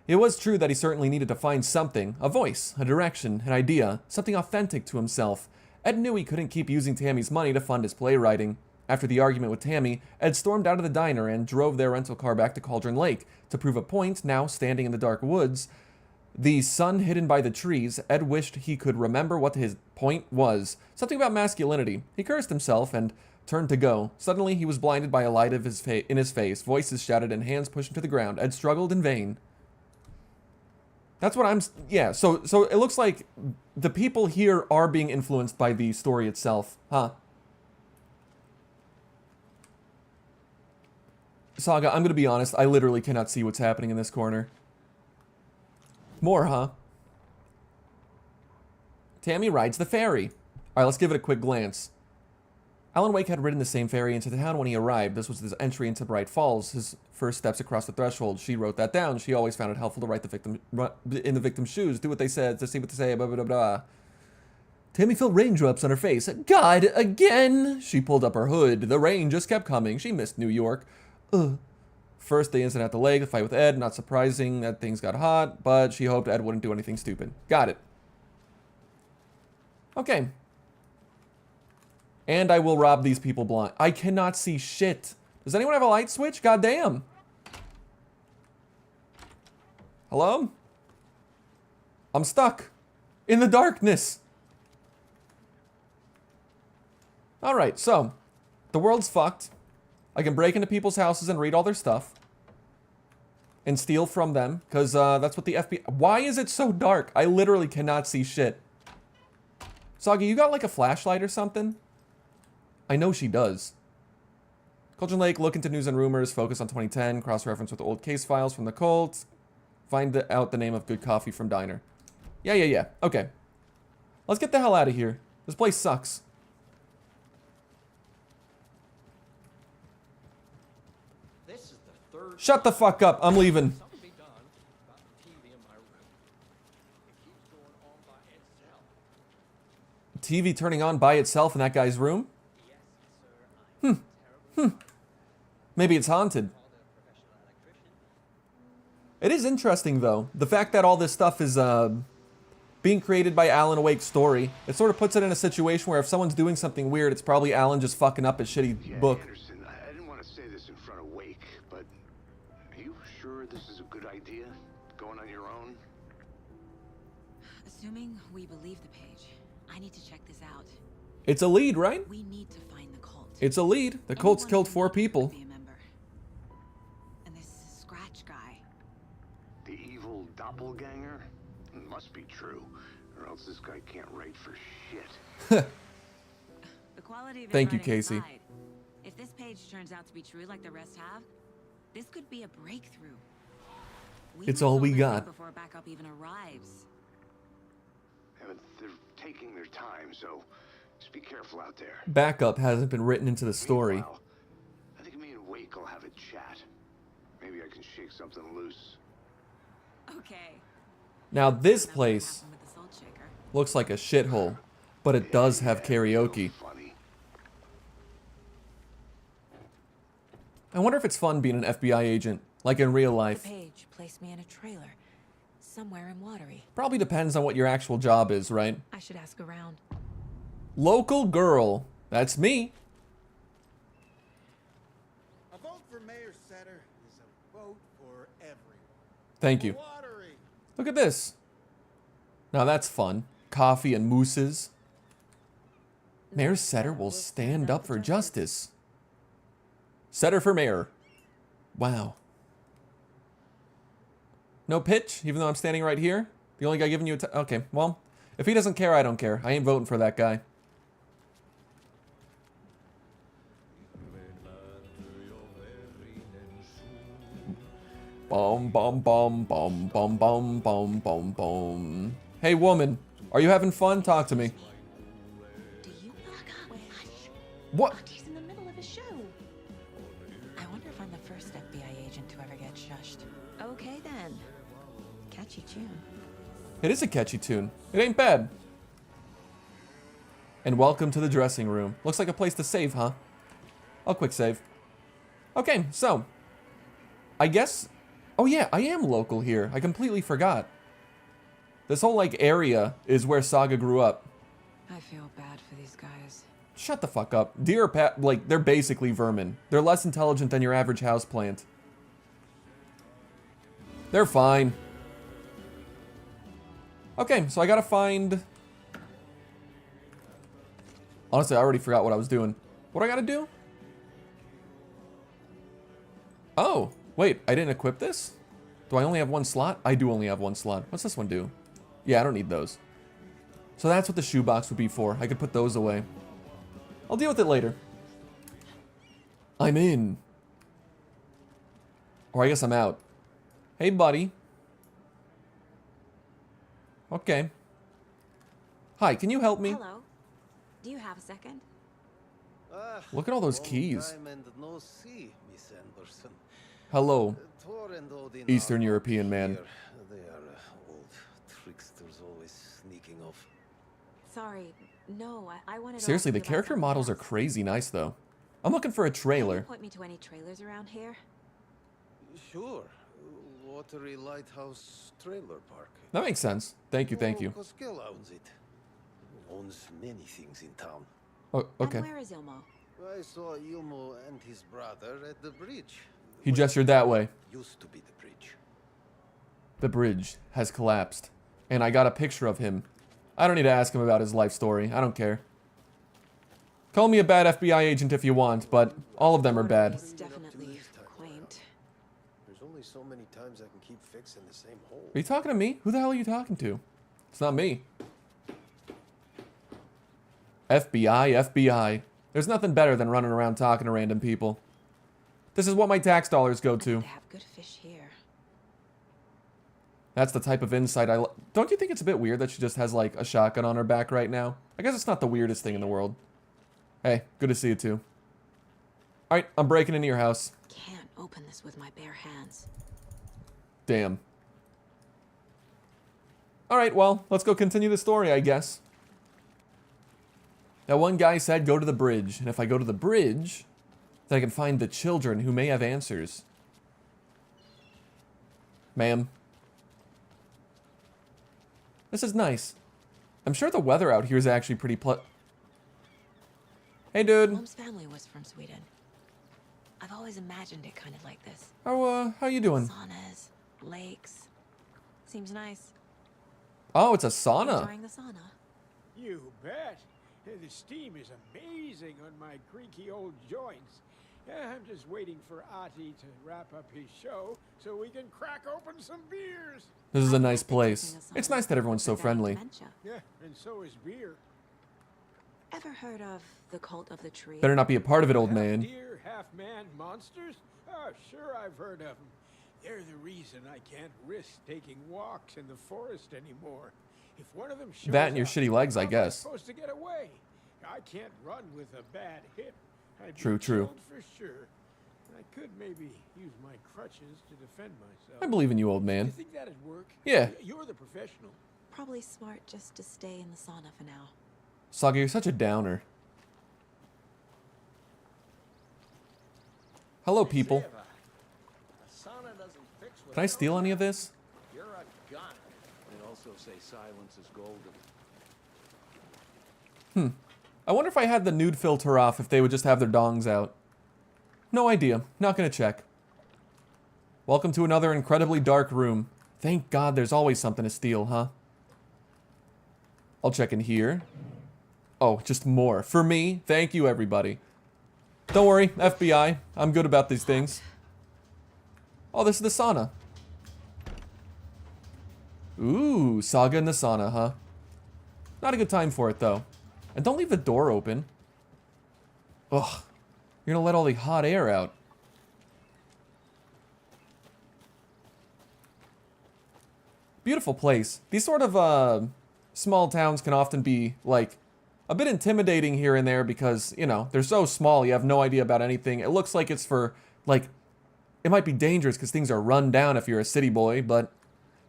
it was true that he certainly needed to find something. A voice, a direction, an idea, something authentic to himself. Ed knew he couldn't keep using Tammy's money to fund his playwriting. After the argument with Tammy, Ed stormed out of the diner and drove their rental car back to Cauldron Lake. To prove a point, now standing in the dark woods, the sun hidden by the trees, Ed wished he could remember what his point was. Something about masculinity. He cursed himself and turned to go. Suddenly, he was blinded by a light of in his face. Voices shouted and hands pushed him to the ground. Ed struggled in vain. That's what I'm... Yeah, so it looks like the people here are being influenced by the story itself. Huh. Saga, I'm going to be honest. I literally cannot see what's happening in this corner. More, huh? Tammy rides the ferry. Alright, let's give it a quick glance. Alan Wake had ridden the same ferry into town when he arrived. This was his entry into Bright Falls, his first steps across the threshold. She wrote that down. She always found it helpful to write in the victim's shoes, do what they said, to see what they say, blah, blah, blah, blah. Tammy felt raindrops on her face. God, again! She pulled up her hood. The rain just kept coming. She missed New York. First, the incident at the lake, the fight with Ed. Not surprising that things got hot, but she hoped Ed wouldn't do anything stupid. Got it. Okay. And I will rob these people blind. I cannot see shit. Does anyone have a light switch? Goddamn. Hello? I'm stuck. In the darkness. Alright, so. The world's fucked. I can break into people's houses and read all their stuff. And steal from them. Because that's what the FBI... Why is it so dark? I literally cannot see shit. Saga, you got like a flashlight or something? I know she does. Cauldron Lake, look into news and rumors, focus on 2010, cross-reference with old case files from the cult. Find out the name of good coffee from diner. Yeah. Okay. Let's get the hell out of here. This place sucks. This is the third Shut the fuck up. I'm leaving. something be done about the TV in my room. It keeps going on by itself. TV turning on by itself in that guy's room? Yes, sir. I'm Maybe it's haunted. It is interesting, though. The fact that all this stuff is being created by Alan Wake's story. It sort of puts it in a situation where if someone's doing something weird, it's probably Alan just fucking up his shitty book. Anderson, I didn't want to say this in front of Wake, but are you sure this is a good idea? Going on your own? Assuming we believe the page, I need to check this out. It's a lead, right? We need to find the cult. It's a lead. The cult's Anyone killed who 4 knows people. would be a member. And this Scratch guy. The evil doppelganger? It must be true, or else this guy can't write for shit. The quality of his Thank you, writing Casey. aside, if this page turns out to be true like the rest have, this could be a breakthrough. It's must all we solve this got. before backup even arrives. Yeah, but they're taking their time, so just be careful out there. Backup hasn't been written into the story. Meanwhile, I think me and Wake will have a chat. Maybe I can shake something loose. Okay. Now, this Remember what place happened with the Salt Shaker? looks like a shithole, but it does have karaoke. Funny. I wonder if it's fun being an FBI agent, like in real The life. page placed me in a trailer, somewhere in Watery. Probably depends on what your actual job is, right? I should ask around. Local girl. That's me. A vote for Mayor Setter is a vote for everyone. Thank you. Watery. Look at this. Now that's fun. Coffee and mooses. Mayor Setter will stand up for justice. Setter for mayor. Wow. No pitch, even though I'm standing right here? The only guy giving you a okay, well, if he doesn't care, I don't care. I ain't voting for that guy. Bom, bom, bom, bom, bom, bom, bom, bom, bom. Hey, woman. Are you having fun? Talk to me. Do you wait, hush. What? He's in the middle of a show. I wonder if I'm the first FBI agent to ever get shushed. Okay then. Catchy tune. It is a catchy tune. It ain't bad. And welcome to the dressing room. Looks like a place to save, huh? I'll quick save. Okay, so. I guess. Oh yeah, I am local here. I completely forgot. This whole, like, area is where Saga grew up. I feel bad for these guys. Shut the fuck up. Deer are like, they're basically vermin. They're less intelligent than your average houseplant. They're fine. Okay, so I gotta find... Honestly, I already forgot what I was doing. What do I gotta do? Oh, wait, I didn't equip this? Do I only have 1 slot? I do only have 1 slot. What's this one do? Yeah, I don't need those. So that's what the shoebox would be for. I could put those away. I'll deal with it later. I'm in. Or I guess I'm out. Hey, buddy. Okay. Hi, can you help me? Hello. Do you have a second? Look at all those keys. Time and no see, Miss Anderson. Hello, Thor and Odin Eastern are European man. here. They are old tricksters, always sneaking off. Sorry. No, I wanted to Seriously, ask the you about character something models are else. crazy nice, though. I'm looking for a Can you trailer. point me to any trailers around here? Sure. Watery Lighthouse Trailer Park. That makes sense. Thank you, thank you. Koskela owns it. Owns many things in town. Oh, okay. And where is Ilmo? I saw Ilmo and his brother at the bridge. He gestured that way. Used to be the bridge. The bridge has collapsed. And I got a picture of him. I don't need to ask him about his life story. I don't care. Call me a bad FBI agent if you want, but all of them are bad. It's definitely quaint. There's only so many times I can keep fixing the same hole. Are you talking to me? Who the hell are you talking to? It's not me. FBI, FBI. There's nothing better than running around talking to random people. This is what my tax dollars go to. They have good fish here. That's the type of insight Don't you think it's a bit weird that she just has, like, a shotgun on her back right now? I guess it's not the weirdest thing in the world. Hey, good to see you, too. Alright, I'm breaking into your house. Can't open this with my bare hands. Damn. Alright, well, let's go continue the story, I guess. That one guy said go to the bridge, and if I go to the bridge, then I can find the children who may have answers. Ma'am. This is nice. I'm sure the weather out here is actually pretty Hey, dude. Mom's family was from Sweden. I've always imagined it kind of like this. How you doing? Saunas, lakes. Seems nice. Oh, it's a sauna. Enjoying the sauna. You bet. The steam is amazing on my creaky old joints. I'm just waiting for Ati to wrap up his show so we can crack open some beers. This is a nice place. It's nice that everyone's so friendly. Yeah, and so is beer. Ever heard of the Cult of the Tree? Better not be a part of it, old Half man. deer, half-man monsters? Oh, sure, I've heard of them. They're the reason I can't risk taking walks in the forest anymore. If one of them shows That and your up, shitty legs, I how am guess. supposed to get away? I can't run with a bad hip. I'd be True. killed for sure. I could maybe use my crutches to defend myself. I believe in you, old You man. think that'd work? Yeah. You're the professional. Probably smart just to stay in the sauna for now. Saga, you're such a downer. Hello, people. Can I steal any of this? You're a gun. They also say silence is golden. I wonder if I had the nude filter off, if they would just have their dongs out. No idea. Not gonna check. Welcome to another incredibly dark room. Thank God there's always something to steal, huh? I'll check in here. Oh, just more. For me. Thank you, everybody. Don't worry, FBI. I'm good about these things. Oh, this is the sauna. Ooh, Saga in the sauna, huh? Not a good time for it, though. And don't leave the door open. Ugh. You're gonna let all the hot air out. Beautiful place. These sort of, small towns can often be, like, a bit intimidating here and there because, you know, they're so small, you have no idea about anything. It looks like it's for, like, it might be dangerous because things are run down if you're a city boy, but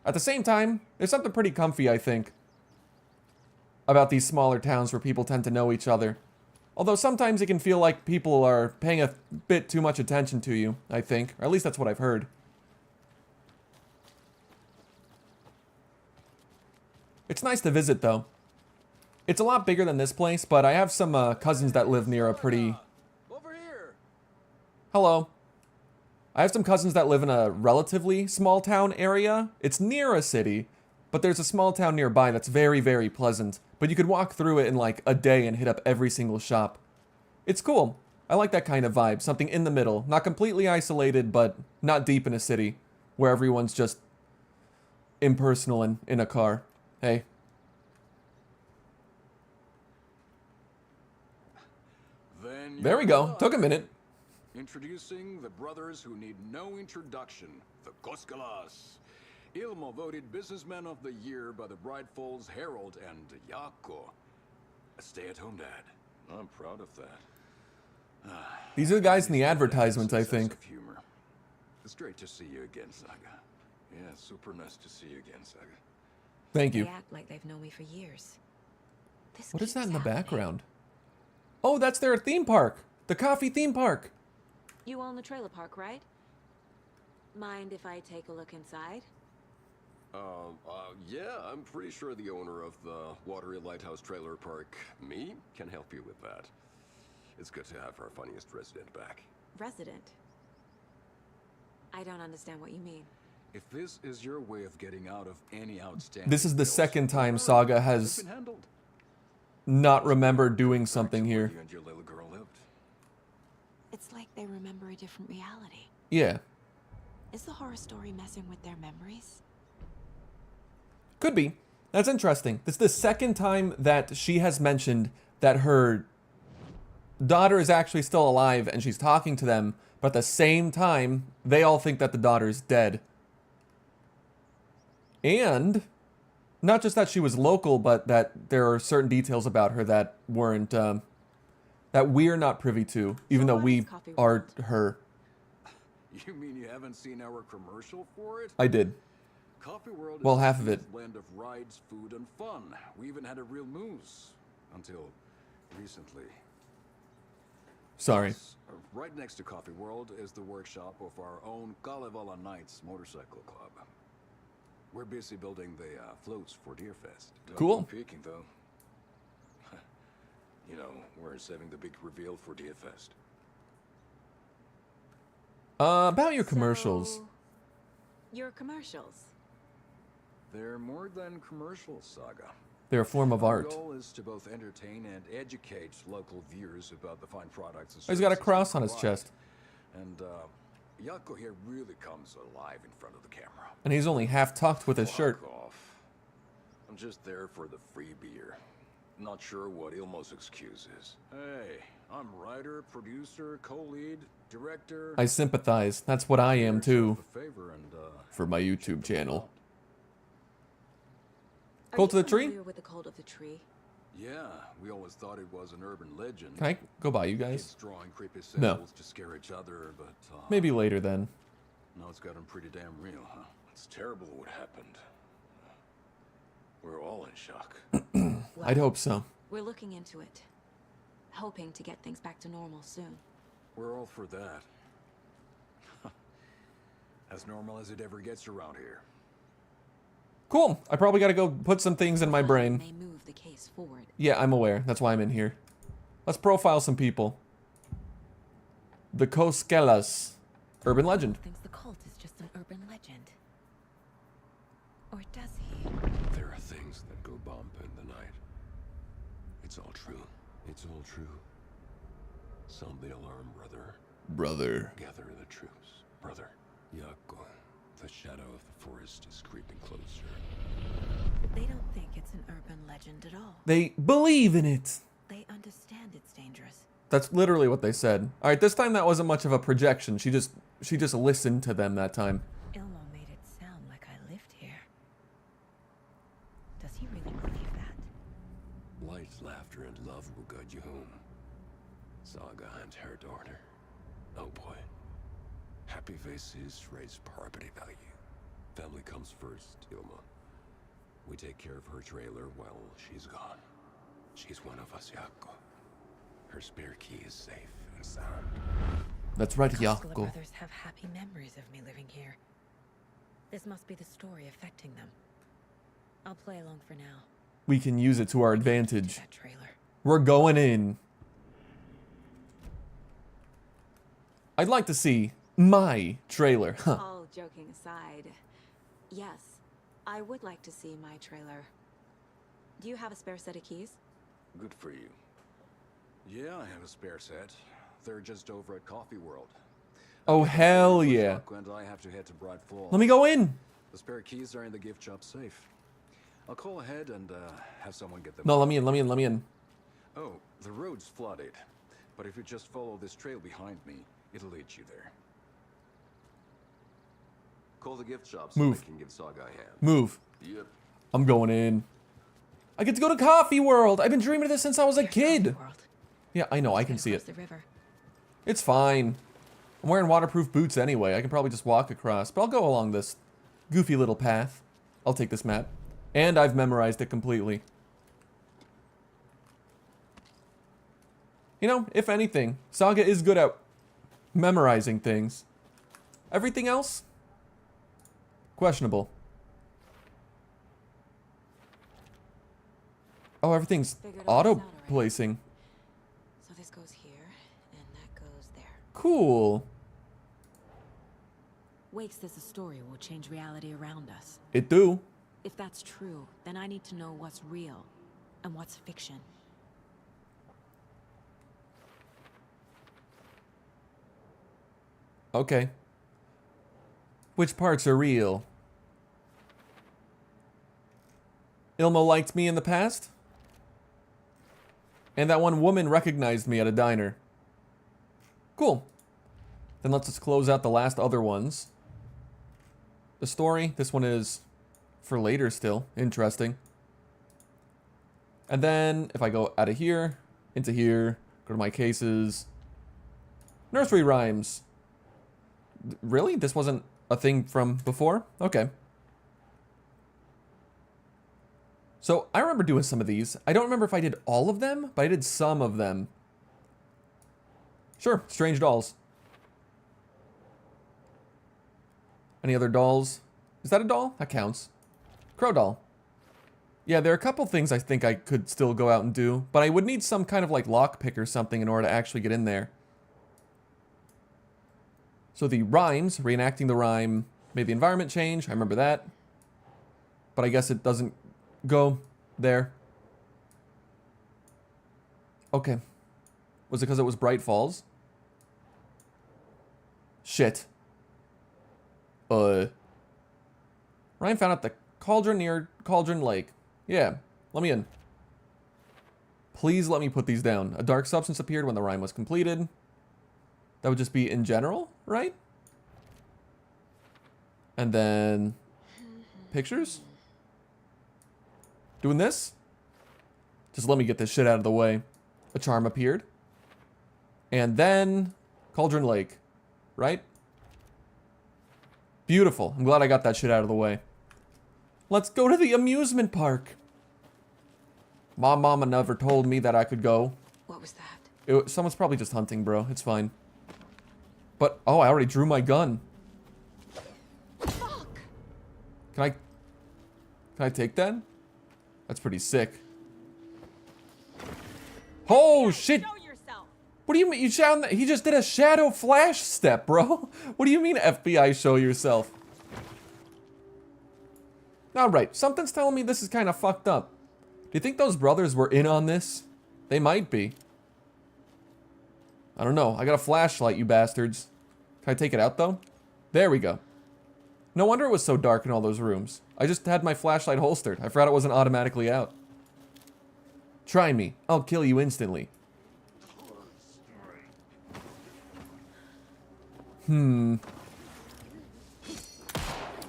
at the same time, there's something pretty comfy, I think, about these smaller towns where people tend to know each other. Although sometimes it can feel like people are paying a bit too much attention to you, I think. Or at least that's what I've heard. It's nice to visit, though. It's a lot bigger than this place, but I have some cousins that live near a pretty... Over here. Hello. I have some cousins that live in a relatively small town area. It's near a city, but there's a small town nearby that's very, very pleasant. But you could walk through it in like a day and hit up every single shop. It's cool. I like that kind of vibe. Something in the middle. Not completely isolated, but not deep in a city where everyone's just impersonal and in a car. Hey. There we go. Took a minute. Introducing the brothers who need no introduction, the Koskalas. Ilmo voted Businessman of the Year by the Bright Falls Herald, and Jaakko, a stay-at-home dad. I'm proud of that. These are the guys in the advertisement, I think. Humor. It's great to see you again, Saga. Yeah, super nice to see you again, Saga. Thank you. They act like they've known me for years. What is that in the background? Oh, that's their theme park. The coffee theme park. You own the trailer park, right? Mind if I take a look inside? Yeah, I'm pretty sure the owner of the Watery Lighthouse Trailer Park, me, can help you with that. It's good to have our funniest resident back. Resident? I don't understand what you mean. If this is your way of getting out of any outstanding... This is the second time Saga has not remembered doing something here. You and your little girl lived. It's like they remember a different reality. Yeah. Is the horror story messing with their memories? Could be. That's interesting. This is the second time that she has mentioned that her daughter is actually still alive and she's talking to them, but at the same time, they all think that the daughter is dead. And not just that she was local, but that there are certain details about her that weren't, that we're not privy to, even though we are her. You mean you haven't seen our commercial for it? I did. Coffee World Well, is half a of it. smooth blend of rides, food, and fun. We even had a real moose. Until recently. Sorry. Right next to Coffee World is the workshop of our own Kalevala Knights Motorcycle Club. We're busy building the floats for Deerfest. Cool. Peeking, though. You know, we're saving the big reveal for Deerfest. About your commercials. So, your commercials. They're more than commercials, Saga. They're a form of Our art. goal is to both entertain and educate local viewers about the fine products and Oh, he's got a services cross we on his provide. chest. And Yako here really comes alive in front of the camera. And he's only half tucked with his shirt. Fuck off. I'm just there for the free beer. Not sure what Ilmo's excuse is. Hey, I'm writer, producer, co-lead, director. I sympathize. That's what I am too. A favor and, For my YouTube channel. Are Cult you of the Tree? familiar with the Cult of the Tree? Yeah, we always thought it was an urban legend. Can I go by you guys? Kids drawing creepy No. symbols to scare each other, but Maybe later then. now it's gotten pretty damn real, huh? It's terrible what happened. We're all in shock. I'd hope so. We're looking into it. Hoping to get things back to normal soon. We're all for that. As normal as it ever gets around here. Cool. I probably gotta go put some things in my brain. May move the case forward. Yeah, I'm aware. That's why I'm in here. Let's profile some people. The Koskelas. Urban legend. Thinks the cult is just an urban legend. Or does he? There are things that go bump in the night. It's all true. It's all true. Sound the alarm, brother. Brother. Gather the troops, brother. Yako, the shadow of the forest is creeping closer. They don't think it's an urban legend at all. They believe in it. They understand it's dangerous. That's literally what they said. All right, this time that wasn't much of a projection. She just listened to them that time. Ilmo made it sound like I lived here. Does he really believe that? Light, laughter, and love will guide you home. Saga and her daughter. Oh boy. Happy faces raise property value. Family comes first, Ilma. We take care of her trailer while she's gone. She's one of us, Yako. Her spare key is safe and sound. That's right, Koskela Yako. brothers have happy memories of me living here. This must be the story affecting them. I'll play along for now. We can use it to our advantage. That trailer. We're going in. I'd like to see my trailer. Huh. All joking aside, yes, I would like to see my trailer. Do you have a spare set of keys? Good for you. Yeah, I have a spare set. They're just over at Coffee World. Oh, hell yeah. And I have to head to Bright Falls. Let me go in. The spare keys are in the gift shop safe. I'll call ahead and have someone get them. No, let me in. Oh, the road's flooded. But if you just follow this trail behind me, it'll lead you there. Call the gift shop so Move. they can give Saga a hand. Move. Yep. I'm going in. I get to go to Coffee World. I've been dreaming of this since I was a kid. Yeah, I know. I can see it. The river. It's fine. I'm wearing waterproof boots anyway. I can probably just walk across. But I'll go along this goofy little path. I'll take this map. And I've memorized it completely. You know, if anything, Saga is good at memorizing things. Everything else? Questionable. Oh, everything's Figured all this out auto-placing. So this goes here, and that goes there. Cool. Wake says the story will change reality around us. It do. If that's true, then I need to know what's real and what's fiction. Okay. Which parts are real? Ilmo liked me in the past? And that one woman recognized me at a diner. Cool. Then let's just close out the last other ones. The story, this one is for later still. Interesting. And then if I go out of here, into here, go to my cases. Nursery rhymes. Really? This wasn't a thing from before? Okay. So I remember doing some of these. I don't remember if I did all of them, but I did some of them. Sure, strange dolls. Any other dolls? Is that a doll? That counts. Crow doll. Yeah, there are a couple things I think I could still go out and do, but I would need some kind of like lockpick or something in order to actually get in there. So the rhymes, reenacting the rhyme, made the environment change. I remember that. But I guess it doesn't go there. Okay. Was it because it was Bright Falls? Shit. Rhyme found at the cauldron near Cauldron Lake. Yeah, let me in. Please let me put these down. A dark substance appeared when the rhyme was completed. That would just be in general, right? And then pictures? Doing this? Just let me get this shit out of the way. A charm appeared. And then Cauldron Lake, right? Beautiful. I'm glad I got that shit out of the way. Let's go to the amusement park. My mama never told me that I could go. What was that? Someone's probably just hunting, bro. It's fine. But, oh, I already drew my gun. Fuck. Can I take that? That's pretty sick. Oh, shit. Show yourself. What do you mean? You sound that he just did a shadow flash step, bro. What do you mean FBI show yourself? Alright, something's telling me this is kind of fucked up. Do you think those brothers were in on this? They might be. I don't know. I got a flashlight, you bastards. Can I take it out, though? There we go. No wonder it was so dark in all those rooms. I just had my flashlight holstered. I forgot it wasn't automatically out. Try me. I'll kill you instantly.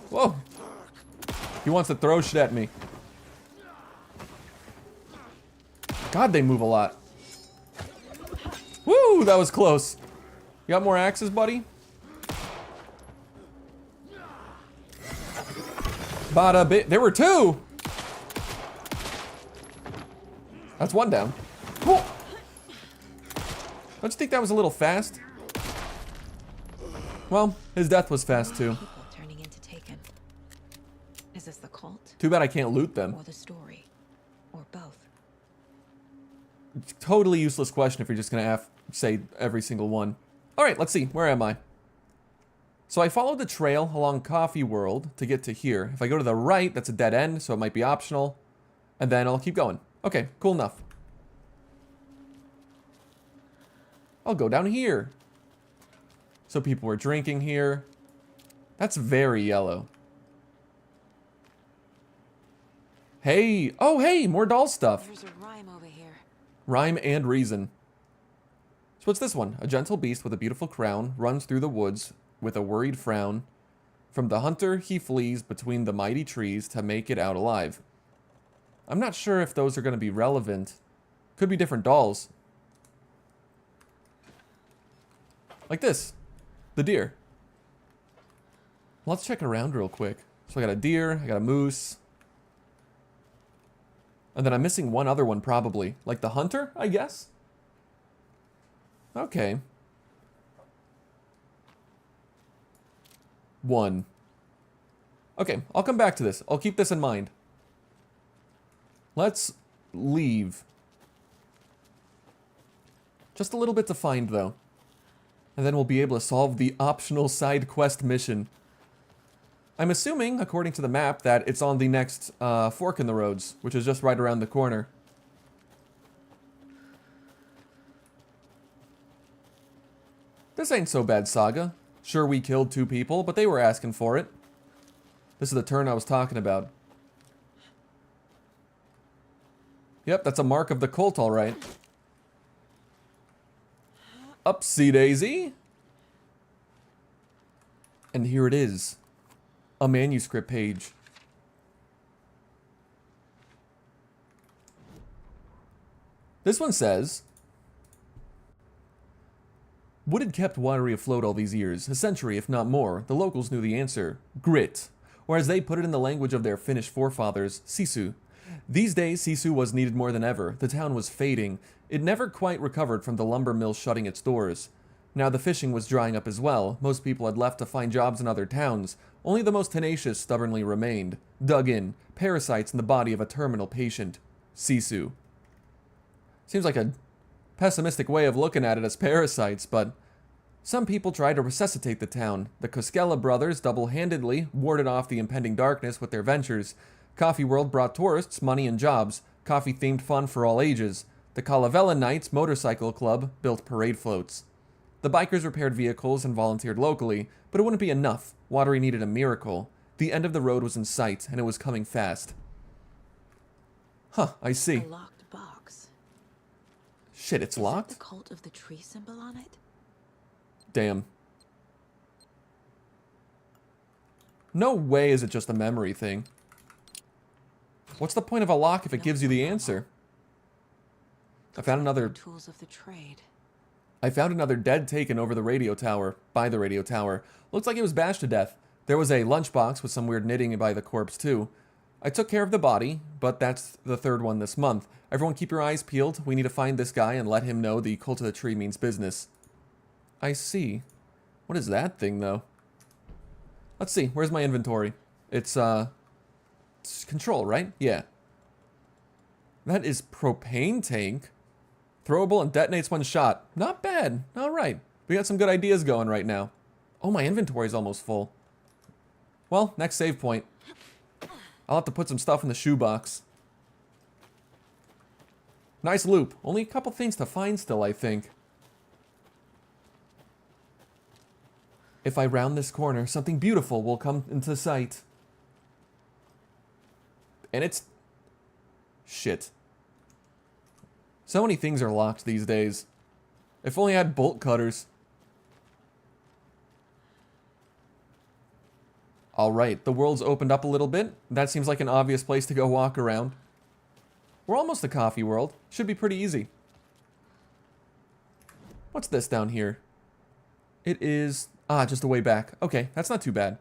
Whoa. He wants to throw shit at me. God, they move a lot. Woo, that was close. You got more axes, buddy? Bada bit. There were two. That's one down. Whoa. Don't you think that was a little fast? Well, his death was fast too. People turning into Taken. Is this the cult? Too bad I can't loot them. Or the story? Or both? Totally useless question if you're just gonna say every single one. Alright, let's see. Where am I? So I followed the trail along Coffee World to get to here. If I go to the right, that's a dead end, so it might be optional. And then I'll keep going. Okay, cool enough. I'll go down here. So people were drinking here. That's very yellow. Hey! Oh, hey! More doll stuff. There's a rhyme over here. Rhyme and reason. So what's this one? A gentle beast with a beautiful crown runs through the woods with a worried frown. From the hunter, he flees between the mighty trees to make it out alive. I'm not sure if those are going to be relevant. Could be different dolls. Like this. The deer. Let's check around real quick. So I got a deer, I got a moose. And then I'm missing one other one probably. Like the hunter, I guess? Okay. One. Okay, I'll come back to this. I'll keep this in mind. Let's leave. Just a little bit to find, though. And then we'll be able to solve the optional side quest mission. I'm assuming, according to the map, that it's on the next fork in the roads, which is just right around the corner. This ain't so bad, Saga. Sure, we killed 2 people, but they were asking for it. This is the turn I was talking about. Yep, that's a mark of the cult, all right. Upsy daisy. And here it is. A manuscript page. This one says, what had kept Watery afloat all these years? A century, if not more. The locals knew the answer. Grit. Or as they put it in the language of their Finnish forefathers, sisu. These days, sisu was needed more than ever. The town was fading. It never quite recovered from the lumber mill shutting its doors. Now the fishing was drying up as well. Most people had left to find jobs in other towns. Only the most tenacious stubbornly remained. Dug in. Parasites in the body of a terminal patient. Sisu. Seems like a pessimistic way of looking at it as parasites, but some people tried to resuscitate the town. The Koskela brothers double-handedly warded off the impending darkness with their ventures. Coffee World brought tourists money and jobs, coffee-themed fun for all ages. The Kalavela Knights Motorcycle Club built parade floats. The bikers repaired vehicles and volunteered locally, but it wouldn't be enough. Watery needed a miracle. The end of the road was in sight, and it was coming fast. Huh, I see. A locked box. Shit, it's locked? Is that the cult of the tree symbol on it? Damn. No way is it just a memory thing. What's the point of a lock if it gives you the answer? I found another... Tools of the trade. I found another dead taken over the radio tower, by the radio tower. Looks like it was bashed to death. There was a lunchbox with some weird knitting by the corpse too. I took care of the body, but that's the third one this month. Everyone keep your eyes peeled. We need to find this guy and let him know the cult of the tree means business. I see. What is that thing though? Let's see, where's my inventory? It's control, right? Yeah. That is propane tank. Throwable and detonates one shot. Not bad. All right. We got some good ideas going right now. Oh, my inventory's almost full. Well, next save point. I'll have to put some stuff in the shoebox. Nice loop. Only a couple things to find still, I think. If I round this corner, something beautiful will come into sight. And it's... shit. So many things are locked these days. If only I had bolt cutters. Alright, the world's opened up a little bit. That seems like an obvious place to go walk around. We're almost to Coffee World. Should be pretty easy. What's this down here? It is... ah, just a way back. Okay, that's not too bad.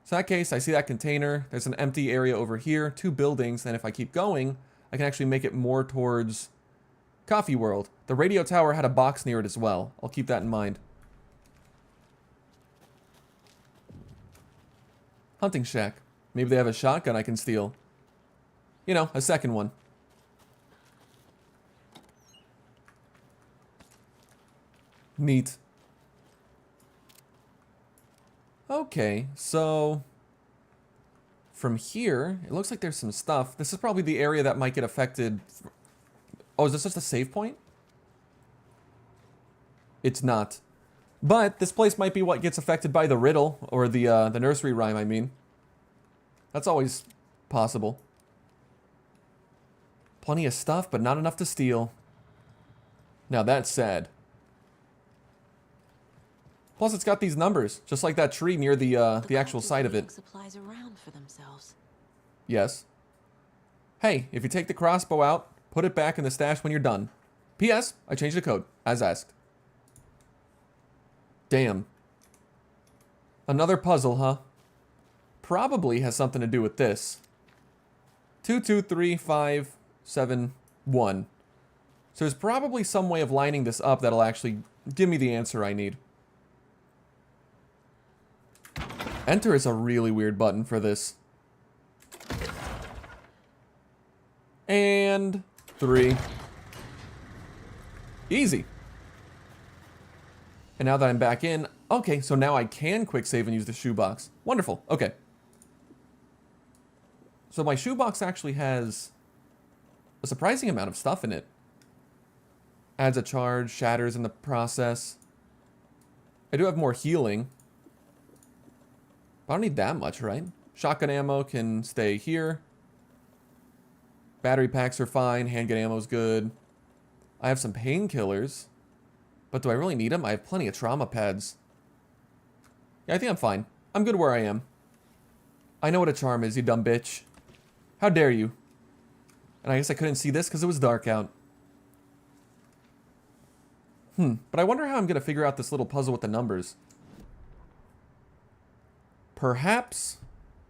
So in that case, I see that container. There's an empty area over here. 2 buildings. And if I keep going, I can actually make it more towards Coffee World. The radio tower had a box near it as well. I'll keep that in mind. Hunting shack. Maybe they have a shotgun I can steal. You know, a second one. Neat. Okay, so from here, it looks like there's some stuff. This is probably the area that might get affected. Oh, is this just a save point? It's not. But this place might be what gets affected by the riddle, or the nursery rhyme, I mean. That's always possible. Plenty of stuff, but not enough to steal. Now that's sad. Plus, it's got these numbers, just like that tree near the actual site of it. Supplies around for themselves. Yes. Hey, if you take the crossbow out, put it back in the stash when you're done. P.S. I changed the code, as asked. Damn. Another puzzle, huh? Probably has something to do with this. 2, 2, 3, 5, 7, 1. So there's probably some way of lining this up that'll actually give me the answer I need. Enter is a really weird button for this. And 3. Easy. And now that I'm back in, okay, so now I can quick save and use the shoebox. Wonderful, okay. So my shoebox actually has a surprising amount of stuff in it. Adds a charge, shatters in the process. I do have more healing. But I don't need that much, right? Shotgun ammo can stay here. Battery packs are fine. Handgun ammo's good. I have some painkillers. But do I really need them? I have plenty of trauma pads. Yeah, I think I'm fine. I'm good where I am. I know what a charm is, you dumb bitch. How dare you? And I guess I couldn't see this because it was dark out. But I wonder how I'm going to figure out this little puzzle with the numbers. Perhaps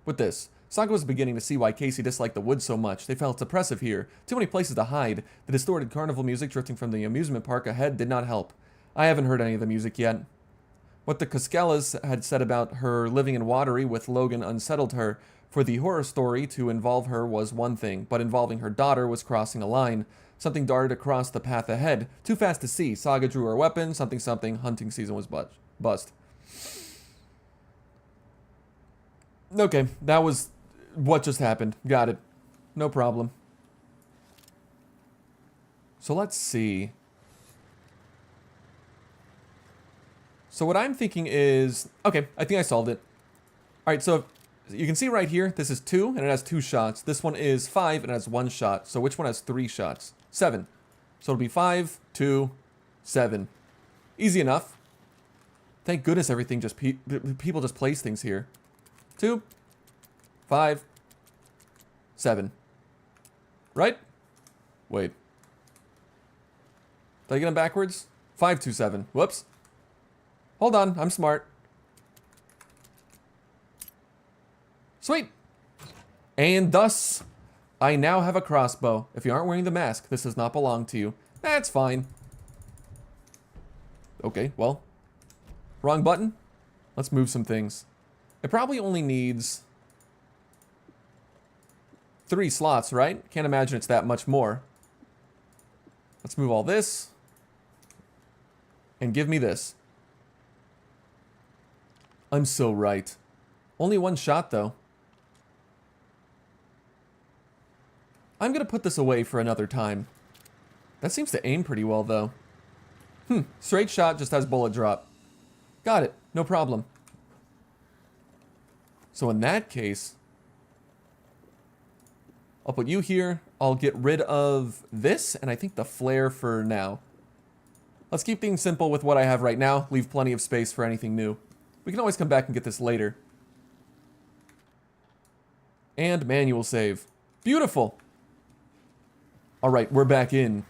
with this. Saga was beginning to see why Casey disliked the woods so much. They felt oppressive here. Too many places to hide. The distorted carnival music drifting from the amusement park ahead did not help. I haven't heard any of the music yet. What the Coskellas had said about her living in Watery with Logan unsettled her. For the horror story to involve her was one thing, but involving her daughter was crossing a line. Something darted across the path ahead. Too fast to see. Saga drew her weapon. Something. Hunting season was bust. Okay, that was what just happened. Got it. No problem. So let's see. So what I'm thinking is... Okay, I think I solved it. Alright, so you can see right here, this is 2, and it has 2 shots. This one is 5, and it has 1 shot. So which one has 3 shots? 7. So it'll be 5, 2, 7. Easy enough. Thank goodness everything just... people just place things here. 2, 5, 7. Right? Wait. Did I get them backwards? 5, 2, 7. Whoops. Hold on, I'm smart. Sweet. And thus, I now have a crossbow. If you aren't wearing the mask, this does not belong to you. That's fine. Okay, well. Wrong button. Let's move some things. It probably only needs 3 slots, right? Can't imagine it's that much more. Let's move all this. And give me this. I'm so right. Only 1 shot, though. I'm gonna put this away for another time. That seems to aim pretty well, though. Straight shot just has bullet drop. Got it. No problem. So in that case, I'll put you here. I'll get rid of this, and I think the flare for now. Let's keep things simple with what I have right now. Leave plenty of space for anything new. We can always come back and get this later. And manual save. Beautiful. All right, we're back in.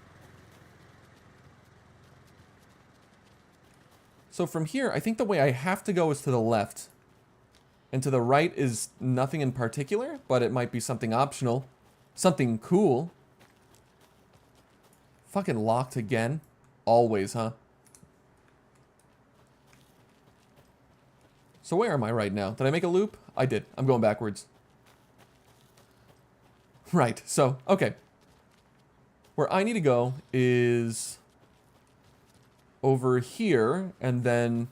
So from here, I think the way I have to go is to the left. And to the right is nothing in particular, but it might be something optional. Something cool. Fucking locked again. Always, huh? So where am I right now? Did I make a loop? I did. I'm going backwards. Right, so, okay. Where I need to go is over here, and then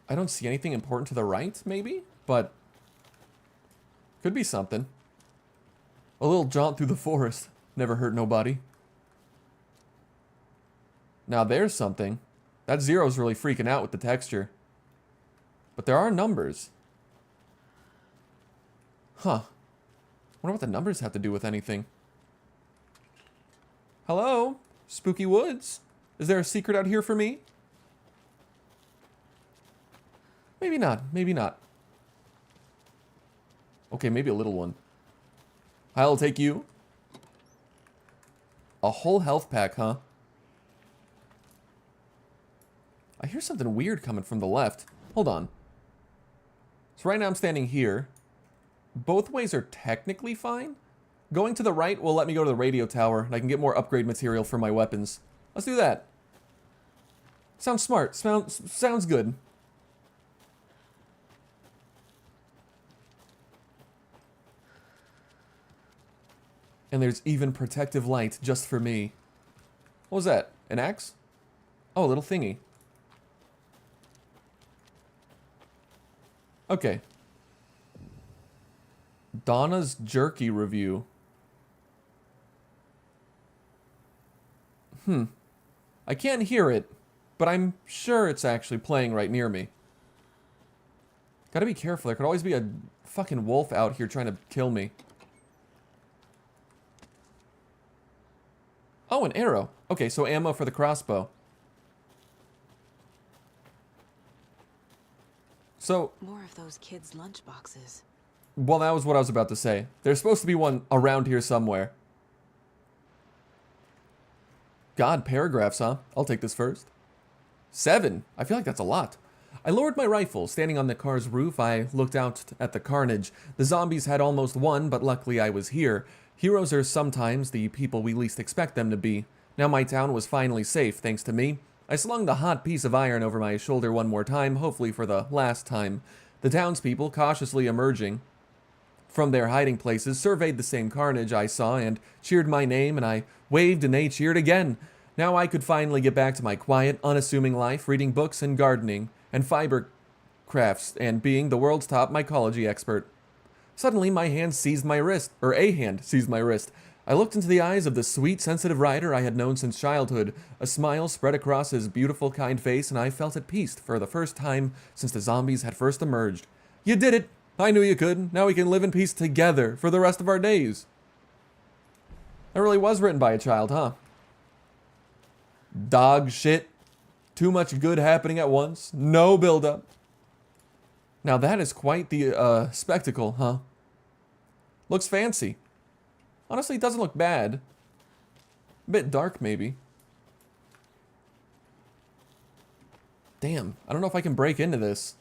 I don't see anything important to the right, maybe? But could be something. A little jaunt through the forest. Never hurt nobody. Now there's something. That zero's really freaking out with the texture. But there are numbers. Huh. Wonder what the numbers have to do with anything. Hello? Spooky Woods? Is there a secret out here for me? Maybe not. Maybe not. Okay, maybe a little one. I'll take you. A whole health pack, huh? I hear something weird coming from the left. Hold on. So right now I'm standing here. Both ways are technically fine. Going to the right will let me go to the radio tower, and I can get more upgrade material for my weapons. Let's do that. Sounds smart. Sounds good. And there's even protective light just for me. What was that? An axe? Oh, a little thingy. Okay. Donna's Jerky review. I can't hear it, but I'm sure it's actually playing right near me. Gotta be careful. There could always be a fucking wolf out here trying to kill me. Oh, an arrow. Okay, so ammo for the crossbow. So... more of those kids' lunchboxes. Well, that was what I was about to say. There's supposed to be one around here somewhere. God, paragraphs, huh? I'll take this first. 7. I feel like that's a lot. I lowered my rifle. Standing on the car's roof, I looked out at the carnage. The zombies had almost won, but luckily I was here. Heroes are sometimes the people we least expect them to be. Now my town was finally safe, thanks to me. I slung the hot piece of iron over my shoulder one more time, hopefully for the last time. The townspeople, cautiously emerging from their hiding places, surveyed the same carnage I saw and cheered my name, and I waved and they cheered again. Now I could finally get back to my quiet, unassuming life, reading books and gardening and fiber crafts and being the world's top mycology expert. Suddenly, my hand seized my wrist, or a hand seized my wrist. I looked into the eyes of the sweet, sensitive rider I had known since childhood. A smile spread across his beautiful, kind face, and I felt at peace for the first time since the zombies had first emerged. You did it! I knew you could. Now we can live in peace together for the rest of our days. That really was written by a child, huh? Dog shit. Too much good happening at once. No build-up. Now that is quite the spectacle, huh? Looks fancy. Honestly, it doesn't look bad. A bit dark, maybe. Damn, I don't know if I can break into this.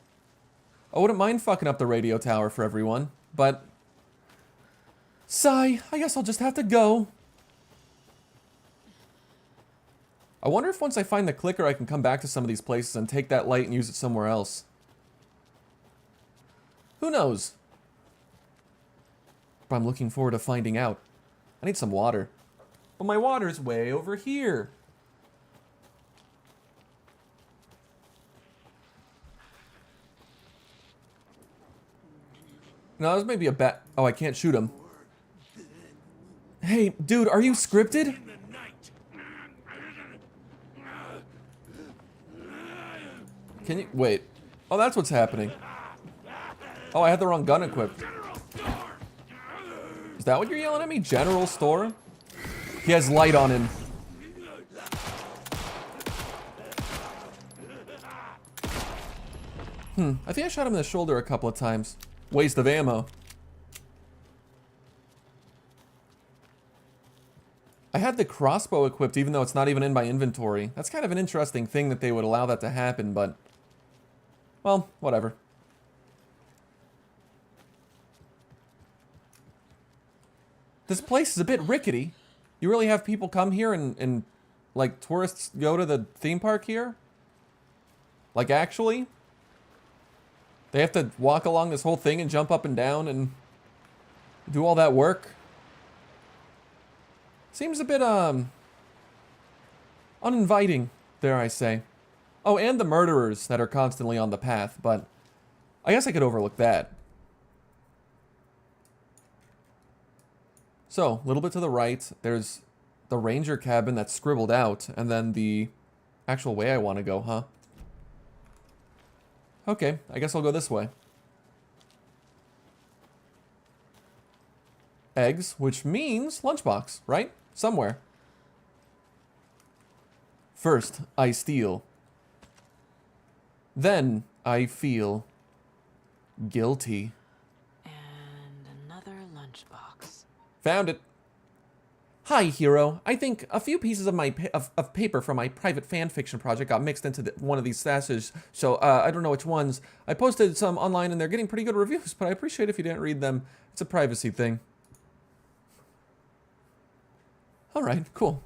I wouldn't mind fucking up the radio tower for everyone, but... Sigh, I guess I'll just have to go. I wonder if once I find the clicker I can come back to some of these places and take that light and use it somewhere else. Who knows? But I'm looking forward to finding out. I need some water. But my water's way over here. No, this may be a bat. Oh, I can't shoot him. Hey, dude, are you scripted? Can you wait? Oh, that's what's happening. Oh, I had the wrong gun equipped. Is that what you're yelling at me? General store? He has light on him. I think I shot him in the shoulder a couple of times. Waste of ammo. I had the crossbow equipped even though it's not even in my inventory. That's kind of an interesting thing that they would allow that to happen, but... well, whatever. This place is a bit rickety. You really have people come here and like, tourists go to the theme park here? Like, actually? They have to walk along this whole thing and jump up and down and do all that work? Seems a bit, uninviting, dare I say. Oh, and the murderers that are constantly on the path, but I guess I could overlook that. So, a little bit to the right, there's the ranger cabin that's scribbled out, and then the actual way I want to go, huh? Okay, I guess I'll go this way. Eggs, which means lunchbox, right? Somewhere. First, I steal. Then, I feel guilty. And another lunchbox. Found it. Hi, hero. I think a few pieces of my paper from my private fan fiction project got mixed into one of these stashes, so I don't know which ones. I posted some online and they're getting pretty good reviews, but I appreciate if you didn't read them. It's a privacy thing. Alright, cool.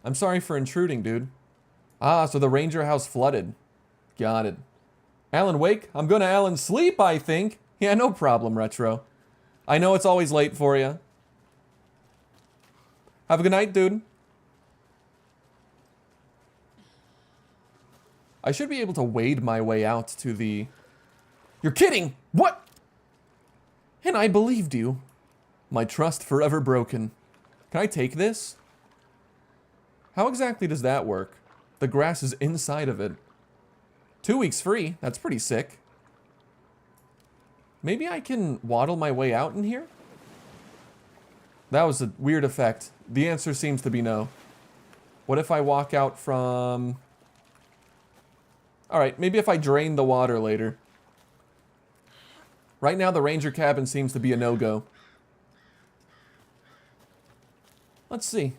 I'm sorry for intruding, dude. Ah, so the ranger house flooded. Got it. Alan Wake? I'm gonna Alan sleep, I think. Yeah, no problem, Retro. I know it's always late for you. Have a good night, dude. I should be able to wade my way out to the... You're kidding! What? And I believed you. My trust forever broken. Can I take this? How exactly does that work? The grass is inside of it. 2 weeks free. That's pretty sick. Maybe I can waddle my way out in here? That was a weird effect. The answer seems to be no. What if I walk out from... Alright, maybe if I drain the water later. Right now, the ranger cabin seems to be a no-go. Let's see.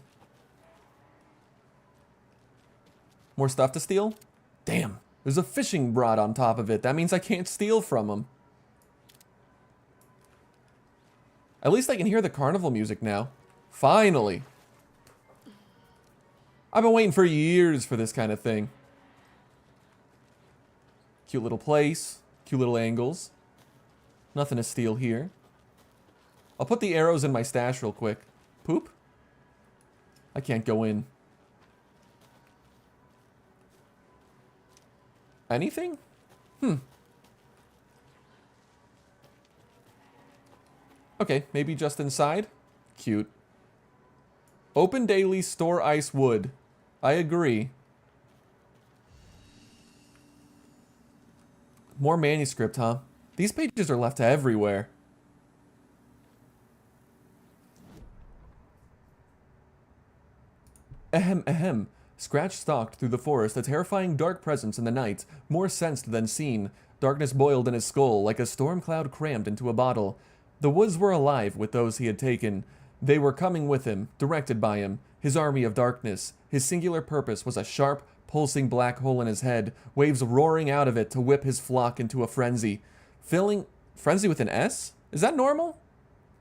More stuff to steal? Damn, there's a fishing rod on top of it. That means I can't steal from them. At least I can hear the carnival music now. Finally. I've been waiting for years for this kind of thing. Cute little place. Cute little angles. Nothing to steal here. I'll put the arrows in my stash real quick. Poop? I can't go in. Anything? Okay, maybe just inside. Cute. Open daily, store ice wood. I agree. More manuscript, huh? These pages are left everywhere. Ahem, ahem. Scratch stalked through the forest, a terrifying dark presence in the night, more sensed than seen. Darkness boiled in his skull, like a storm cloud crammed into a bottle. The woods were alive with those he had taken. They were coming with him, directed by him, his army of darkness. His singular purpose was a sharp, pulsing black hole in his head, waves roaring out of it to whip his flock into a frenzy. Frenzy with an S? Is that normal?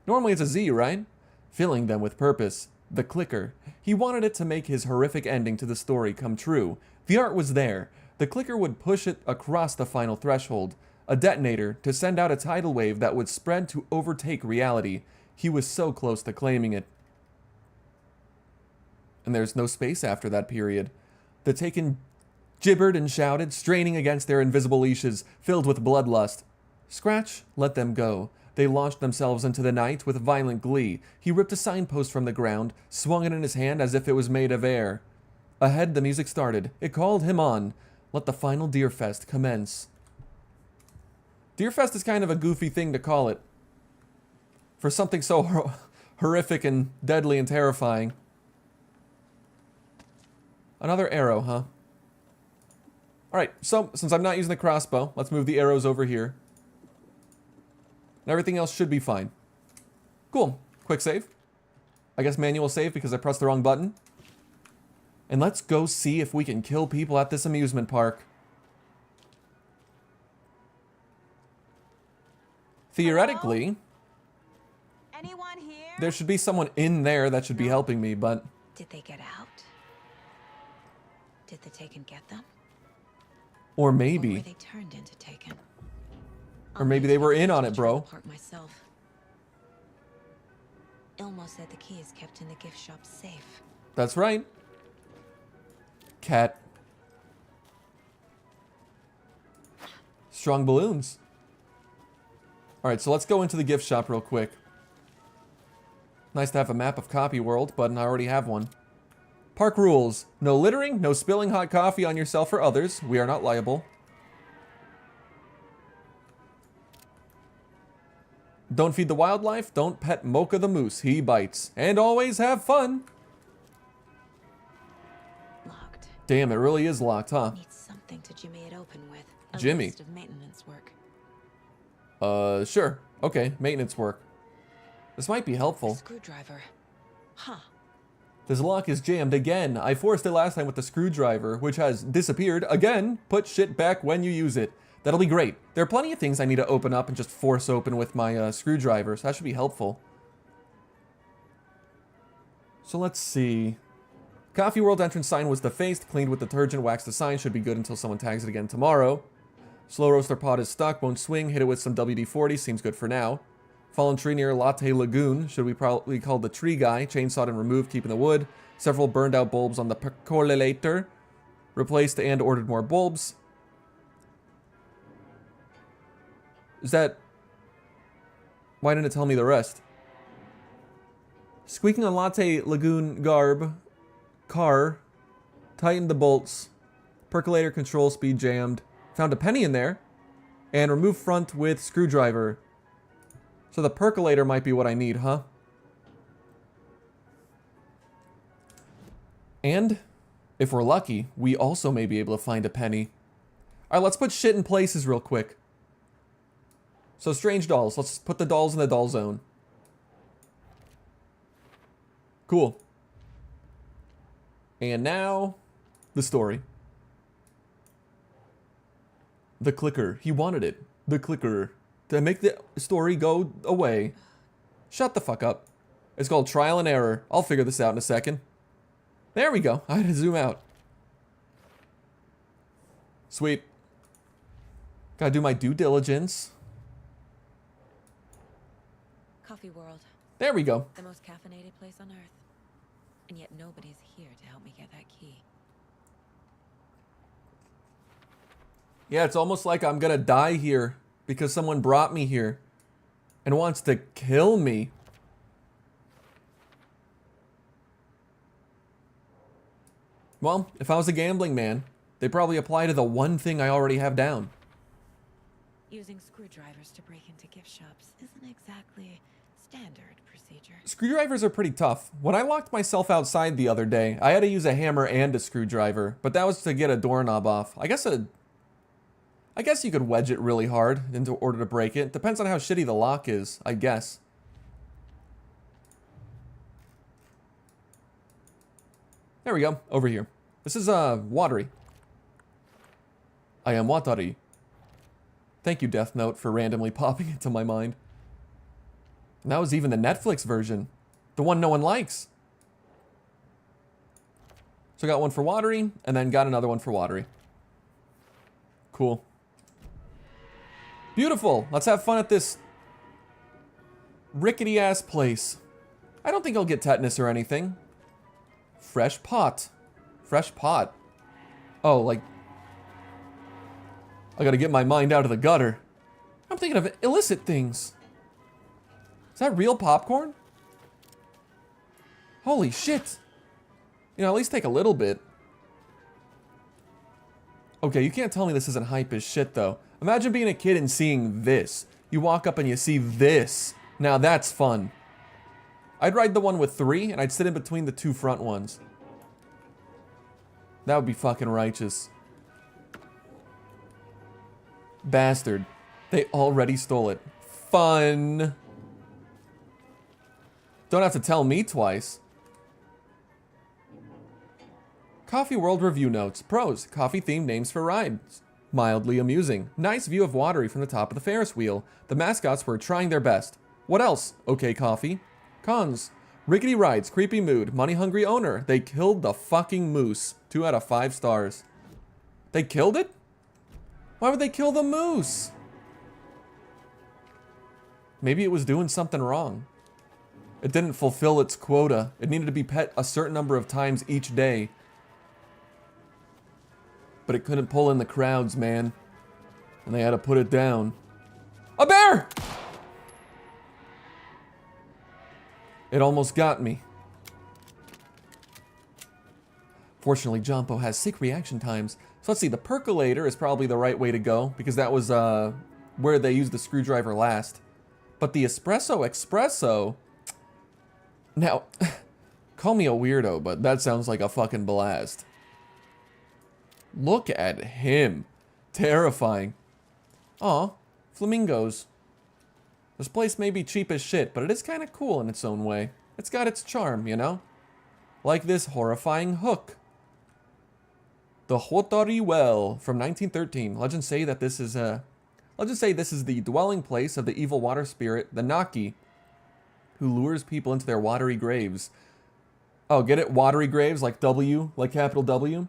Normally it's a Z, right? Filling them with purpose. The clicker. He wanted it to make his horrific ending to the story come true. The art was there. The clicker would push it across the final threshold. A detonator to send out a tidal wave that would spread to overtake reality. He was so close to claiming it. And there's no space after that period. The Taken gibbered and shouted, straining against their invisible leashes, filled with bloodlust. Scratch let them go. They launched themselves into the night with violent glee. He ripped a signpost from the ground, swung it in his hand as if it was made of air. Ahead, the music started. It called him on. Let the final Deerfest commence. Deerfest is kind of a goofy thing to call it. For something so horrific and deadly and terrifying. Another arrow, huh? Alright, so since I'm not using the crossbow, let's move the arrows over here. And everything else should be fine. Cool. Quick save. I guess manual save because I pressed the wrong button. And let's go see if we can kill people at this amusement park. Theoretically, Anyone here? there should be someone in there that should be helping me, but... Did they get out? Did the Taken get them? Or Or were maybe... they turned into Taken? Or maybe they were in on it, bro. Park myself. Ilmo said the key is kept in the gift shop safe. That's right. Cat. Strong balloons. Alright, so let's go into the gift shop real quick. Nice to have a map of Copy World, but I already have one. Park rules. No littering, no spilling hot coffee on yourself or others. We are not liable. Don't feed the wildlife. Don't pet Mocha the moose. He bites. And always have fun. Locked. Damn, it really is locked, huh? Need something to jimmy it open with. A Jimmy. list of maintenance work. Sure. Okay, maintenance work. This might be helpful. Screwdriver. Huh. This lock is jammed again. I forced it last time with the screwdriver, which has disappeared again. Put shit back when you use it. That'll be great. There are plenty of things I need to open up and just force open with my screwdriver, so that should be helpful. So let's see. Coffee World entrance sign was defaced, cleaned with detergent, waxed the sign, should be good until someone tags it again tomorrow. Slow roaster pod is stuck, won't swing, hit it with some WD-40, seems good for now. Fallen tree near Latte Lagoon, should we probably call the tree guy, chainsawed and removed, keeping the wood. Several burned out bulbs on the percolator, replaced and ordered more bulbs. Is that... Why didn't it tell me the rest? Squeaking on Latte Lagoon car, tightened the bolts, percolator control speed jammed, found a penny in there, and remove front with screwdriver. So the percolator might be what I need, huh? And, if we're lucky, we also may be able to find a penny. Alright, let's put shit in places real quick. So strange dolls. Let's put the dolls in the doll zone. Cool. And now, the story. The clicker. He wanted it. The clicker. To make the story go away. Shut the fuck up. It's called trial and error. I'll figure this out in a second. There we go. I had to zoom out. Sweet. Gotta do my due diligence. Coffee World. There we go. The most caffeinated place on Earth. And yet nobody's here to help me get that key. Yeah, it's almost like I'm gonna die here because someone brought me here and wants to kill me. Well, if I was a gambling man, they'd probably apply to the one thing I already have down. Using screwdrivers to break into gift shops isn't exactly standard procedure. Screwdrivers are pretty tough. When I locked myself outside the other day, I had to use a hammer and a screwdriver, but that was to get a doorknob off. I guess you could wedge it really hard in order to break it. Depends on how shitty the lock is, I guess. There we go, over here. This is, watery. I am Watari. Thank you, Death Note, for randomly popping into my mind. And that was even the Netflix version. The one no one likes. So I got one for Watery, and then got another one for Watery. Cool. Beautiful. Let's have fun at this rickety-ass place. I don't think I'll get tetanus or anything. Fresh pot. Fresh pot. Oh, like... I gotta get my mind out of the gutter. I'm thinking of illicit things. Is that real popcorn? Holy shit. You know, at least take a little bit. Okay, you can't tell me this isn't hype as shit, though. Imagine being a kid and seeing this. You walk up and you see this. Now that's fun. I'd ride the one with 3, and I'd sit in between the 2 front ones. That would be fucking righteous. Bastard. They already stole it. Fun. Don't have to tell me twice. Coffee World review notes. Pros. Coffee themed names for rides. Mildly amusing. Nice view of Watery from the top of the Ferris wheel. The mascots were trying their best. What else? Okay coffee. Cons. Rickety rides. Creepy mood. Money hungry owner. They killed the fucking moose. 2 out of 5 stars. They killed it? Why would they kill the moose? Maybe it was doing something wrong. It didn't fulfill its quota. It needed to be pet a certain number of times each day. But it couldn't pull in the crowds, man. And they had to put it down. A bear! It almost got me. Fortunately, Jumbo has sick reaction times. So let's see, the percolator is probably the right way to go, because that was where they used the screwdriver last. But the espresso... Now, call me a weirdo, but that sounds like a fucking blast. Look at him. Terrifying. Aw, flamingos. This place may be cheap as shit, but it is kind of cool in its own way. It's got its charm, you know? Like this horrifying hook. The Hotori Well from 1913. Legends say this is the dwelling place of the evil water spirit, the Naki, who lures people into their watery graves. Oh, get it? Watery graves, like W, like capital W.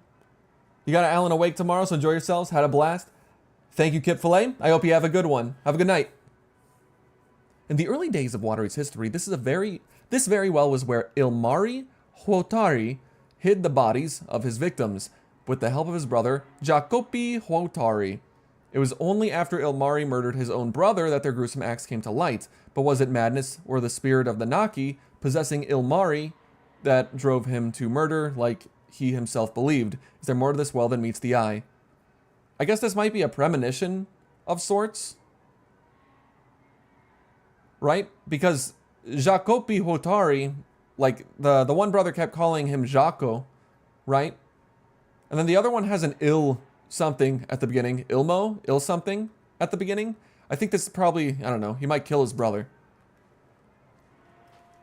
You got Alan awake tomorrow, so enjoy yourselves. Had a blast. Thank you, Kip Filet. I hope you have a good one. Have a good night. In the early days of Watery's history, this very well was where Ilmari Huotari hid the bodies of his victims with the help of his brother, Jacopi Huotari. It was only after Ilmari murdered his own brother that their gruesome acts came to light. But was it madness or the spirit of the Naki possessing Ilmari that drove him to murder like he himself believed? Is there more to this well than meets the eye? I guess this might be a premonition of sorts. Right? Because Jacopi Huotari, like the one brother kept calling him Jaco, right? And then the other one has an ill something at the beginning. Ilmo? Ill something at the beginning? I think this is probably, I don't know, he might kill his brother.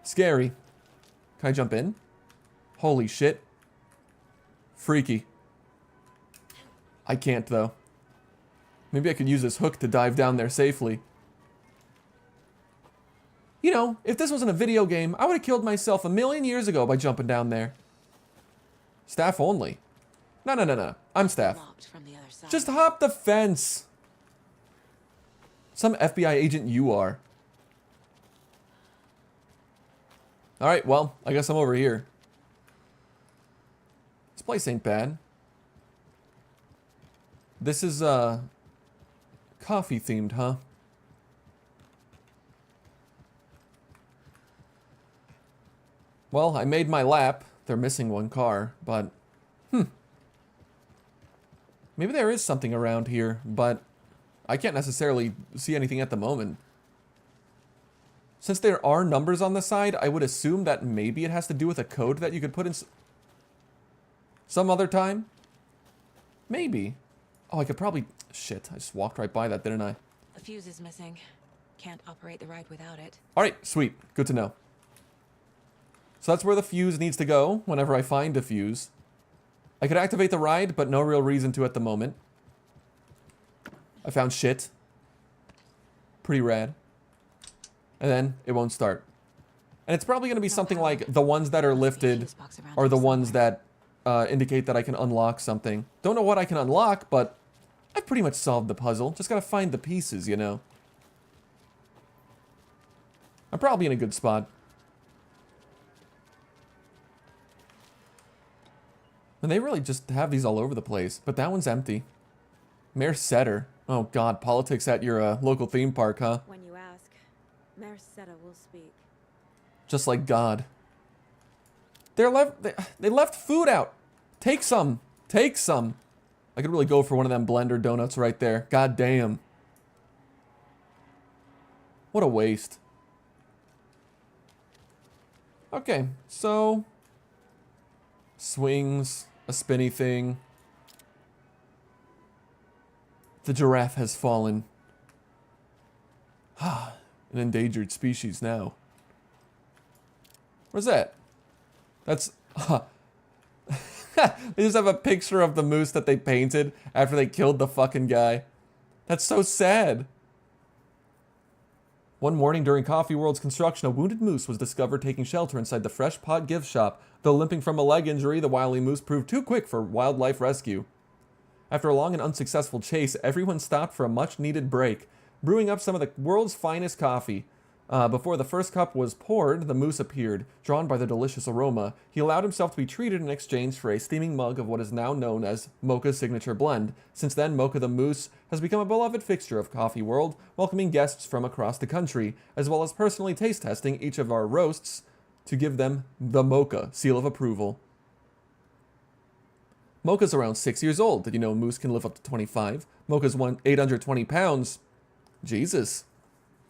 Scary. Can I jump in? Holy shit. Freaky. I can't though. Maybe I could use this hook to dive down there safely. You know, if this wasn't a video game, I would have killed myself a million years ago by jumping down there. Staff only. No. I'm staff. Just hop the fence. Some FBI agent you are. Alright, well, I guess I'm over here. This place ain't bad. This is, coffee themed, huh? Well, I made my lap. They're missing one car, but... Maybe there is something around here, but I can't necessarily see anything at the moment. Since there are numbers on the side, I would assume that maybe it has to do with a code that you could put in some other time. Maybe. Oh, I could probably... Shit, I just walked right by that, didn't I? A fuse is missing. Can't operate the ride without it. Alright, sweet. Good to know. So that's where the fuse needs to go whenever I find a fuse. I could activate the ride, but no real reason to at the moment. I found shit. Pretty rad. And then it won't start. And it's probably going to be something like the ones that are lifted are the ones that indicate that I can unlock something. Don't know what I can unlock, but I've pretty much solved the puzzle. Just got to find the pieces, you know. I'm probably in a good spot. And they really just have these all over the place. But that one's empty. Mayor Setter. Oh god, politics at your local theme park, huh? When you ask, Mayor Setter will speak. Just like God. They left food out. Take some. Take some. I could really go for one of them blender donuts right there. God damn. What a waste. Okay, so... Swings. A spinny thing. The giraffe has fallen. An endangered species now. Where's that? That's... They just have a picture of the moose that they painted after they killed the fucking guy. That's so sad. One morning during Coffee World's construction, a wounded moose was discovered taking shelter inside the Fresh Pot gift shop. Though limping from a leg injury, the wily moose proved too quick for wildlife rescue. After a long and unsuccessful chase, everyone stopped for a much-needed break, brewing up some of the world's finest coffee. Before the first cup was poured, the moose appeared. Drawn by the delicious aroma, he allowed himself to be treated in exchange for a steaming mug of what is now known as Mocha's signature blend. Since then, Mocha the Moose has become a beloved fixture of Coffee World, welcoming guests from across the country, as well as personally taste testing each of our roasts to give them the Mocha seal of approval. Mocha's around 6 years old. Did you know a moose can live up to 25? Mocha's 820 pounds. Jesus.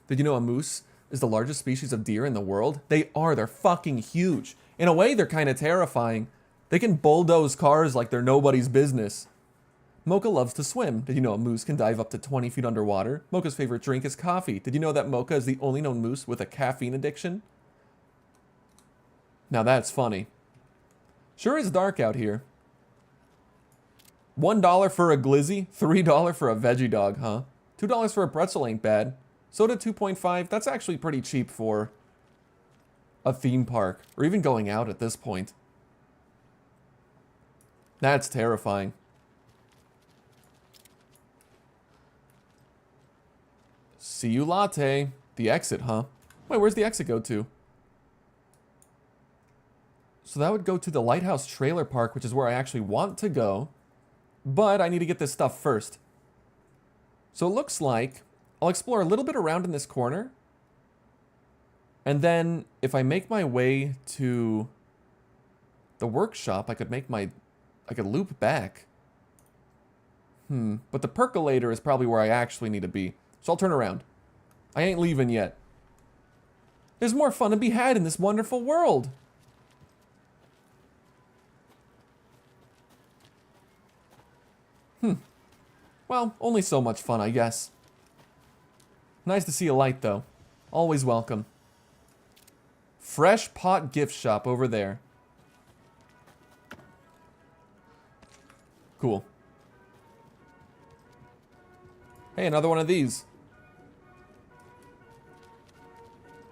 Did you know a moose is the largest species of deer in the world? They are. They're fucking huge. In a way, they're kind of terrifying. They can bulldoze cars like they're nobody's business. Mocha loves to swim. Did you know a moose can dive up to 20 feet underwater? Mocha's favorite drink is coffee. Did you know that Mocha is the only known moose with a caffeine addiction? Now that's funny. Sure is dark out here. $1 for a glizzy, $3 for a veggie dog, huh? $2 for a pretzel ain't bad. Soda 2.5, that's actually pretty cheap for a theme park, or even going out at this point. That's terrifying. See you latte. The exit, huh? Wait, where's the exit go to? So that would go to the Lighthouse Trailer Park, which is where I actually want to go. But I need to get this stuff first. So it looks like I'll explore a little bit around in this corner. And then if I make my way to the workshop, I could loop back. But the percolator is probably where I actually need to be. So I'll turn around. I ain't leaving yet. There's more fun to be had in this wonderful world. Well, only so much fun, I guess. Nice to see a light, though. Always welcome. Fresh Pot gift shop over there. Cool. Hey, another one of these.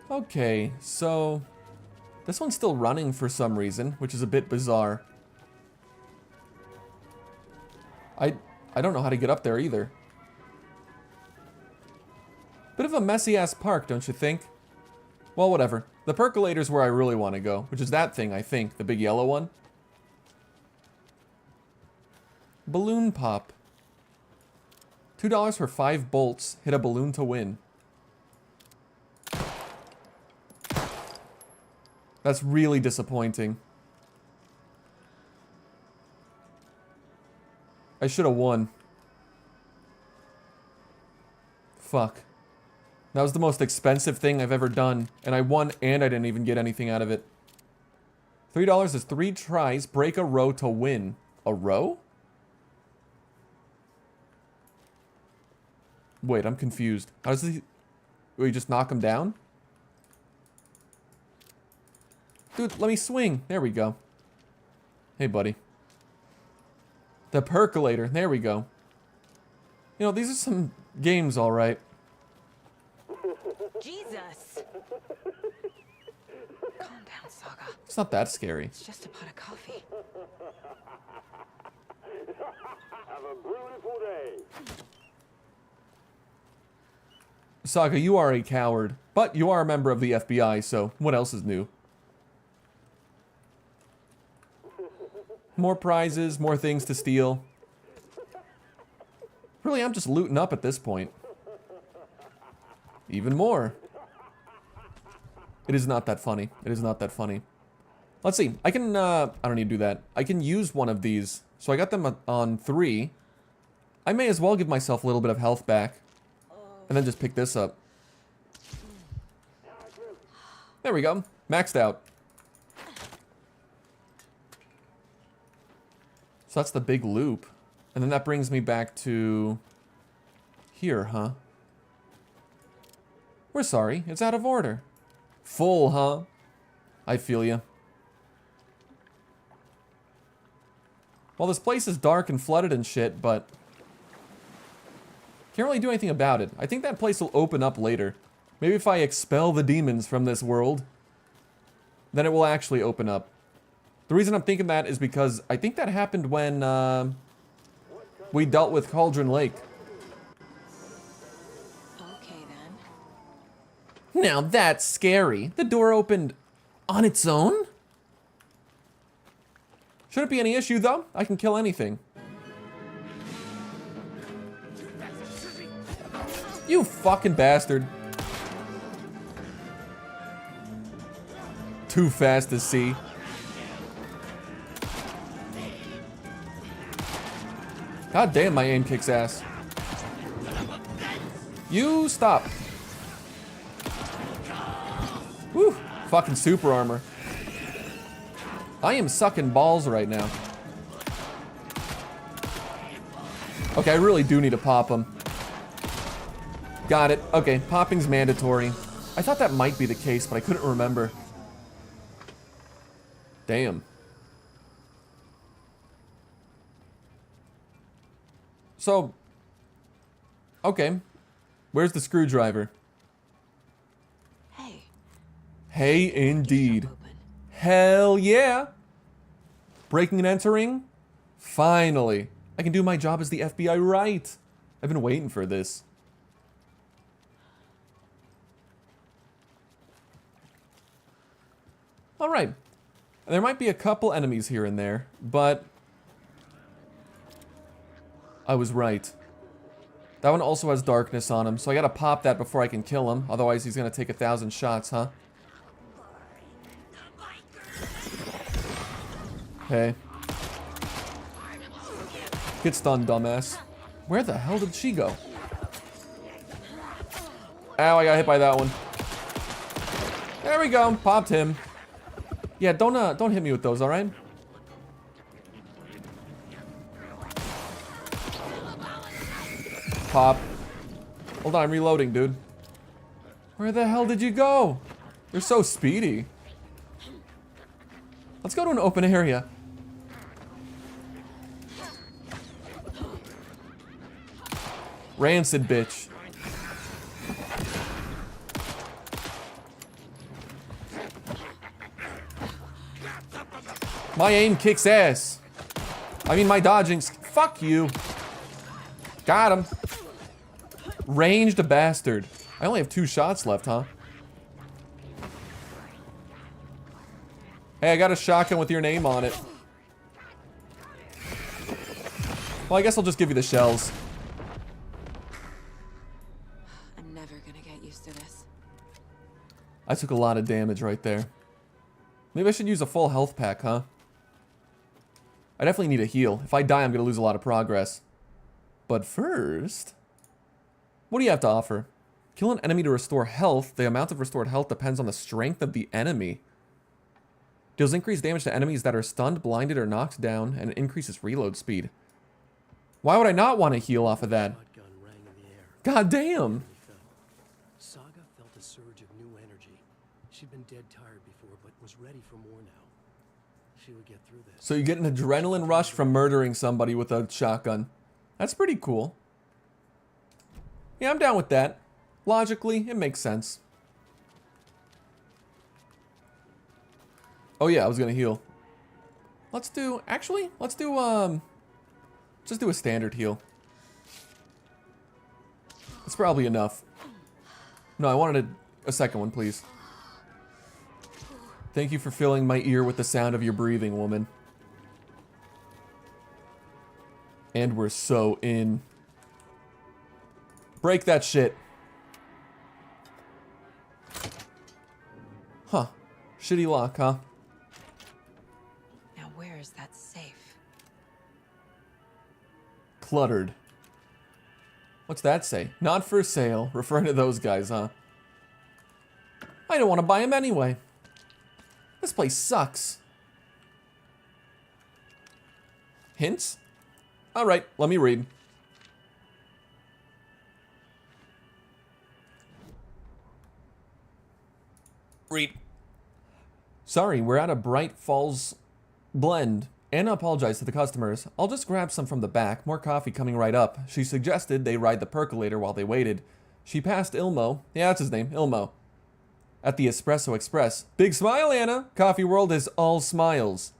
Okay, so this one's still running for some reason, which is a bit bizarre. I don't know how to get up there either. Bit of a messy-ass park, don't you think? Well, whatever. The percolator's where I really want to go, which is that thing, I think. The big yellow one. Balloon pop. $2 for 5 bolts. Hit a balloon to win. That's really disappointing. I should have won. Fuck. That was the most expensive thing I've ever done, and I won and I didn't even get anything out of it. $3 is 3 tries, break a row to win. A row? Wait, I'm confused. How does he... Will you just knock him down? Dude, let me swing. There we go. Hey, buddy. The percolator. There we go. You know, these are some games, all right. Jesus! Calm down, Saga. It's not that scary. It's just a pot of coffee. Have a beautiful day. Saga, you are a coward, but you are a member of the FBI, so what else is new? More prizes, more things to steal. Really, I'm just looting up at this point. Even more. It is not that funny. It is not that funny. Let's see. I can, I don't need to do that. I can use one of these. So I got them on 3. I may as well give myself a little bit of health back. And then just pick this up. There we go. Maxed out. So that's the big loop. And then that brings me back to... here, huh? We're sorry. It's out of order. Full, huh? I feel ya. Well, this place is dark and flooded and shit, but... can't really do anything about it. I think that place will open up later. Maybe if I expel the demons from this world, then it will actually open up. The reason I'm thinking that is because I think that happened when we dealt with Cauldron Lake. Okay, then. Now that's scary. The door opened on its own? Shouldn't be any issue, though. I can kill anything. You fucking bastard. Too fast to see. God damn, my aim kicks ass. You stop. Woo, fucking super armor. I am sucking balls right now. Okay, I really do need to pop them. Got it. Okay, popping's mandatory. I thought that might be the case, but I couldn't remember. Damn. So, okay. Where's the screwdriver? Hey. Hey, indeed. Hell yeah. Breaking and entering? Finally. I can do my job as the FBI right. I've been waiting for this. Alright. There might be a couple enemies here and there, but I was right. That one also has darkness on him, so I gotta pop that before I can kill him. Otherwise, he's gonna take 1,000 shots, huh? Hey. Get stunned, dumbass. Where the hell did she go? Ow, I got hit by that one. There we go, popped him. Yeah, don't hit me with those, alright? Pop. Hold on, I'm reloading, dude. Where the hell did you go? You're so speedy. Let's go to an open area. Rancid bitch. My aim kicks ass. I mean, my dodging's... Fuck you. Got him. Ranged bastard. I only have 2 shots left, huh? Hey, I got a shotgun with your name on it. Well, I guess I'll just give you the shells. I'm never gonna get used to this. I took a lot of damage right there. Maybe I should use a full health pack, huh? I definitely need a heal. If I die, I'm gonna lose a lot of progress. But first... What do you have to offer? Kill an enemy to restore health. The amount of restored health depends on the strength of the enemy. Deals increased damage to enemies that are stunned, blinded, or knocked down, and increases reload speed. Why would I not want to heal off of that? God damn! Saga felt a surge of new energy. She'd been dead tired before, but was ready for more now. She would get through this. So you get an adrenaline rush from murdering somebody with a shotgun. That's pretty cool. Yeah, I'm down with that. Logically, it makes sense. Oh yeah, I was gonna heal. Let's do, actually, let's do, just do a standard heal. It's probably enough. No, I wanted a second one, please. Thank you for filling my ear with the sound of your breathing, woman. And we're so in. Break that shit. Huh. Shitty lock, huh? Now where is that safe? Cluttered. What's that say? Not for sale. Referring to those guys, huh? I don't want to buy them anyway. This place sucks. Hints? Alright, let me read. Read. Sorry, we're at a Bright Falls blend. Anna apologized to the customers. I'll just grab some from the back. More coffee coming right up. She suggested they ride the percolator while they waited. She passed Ilmo. Yeah, that's his name. Ilmo. At the Espresso Express. Big smile, Anna. Coffee world is all smiles.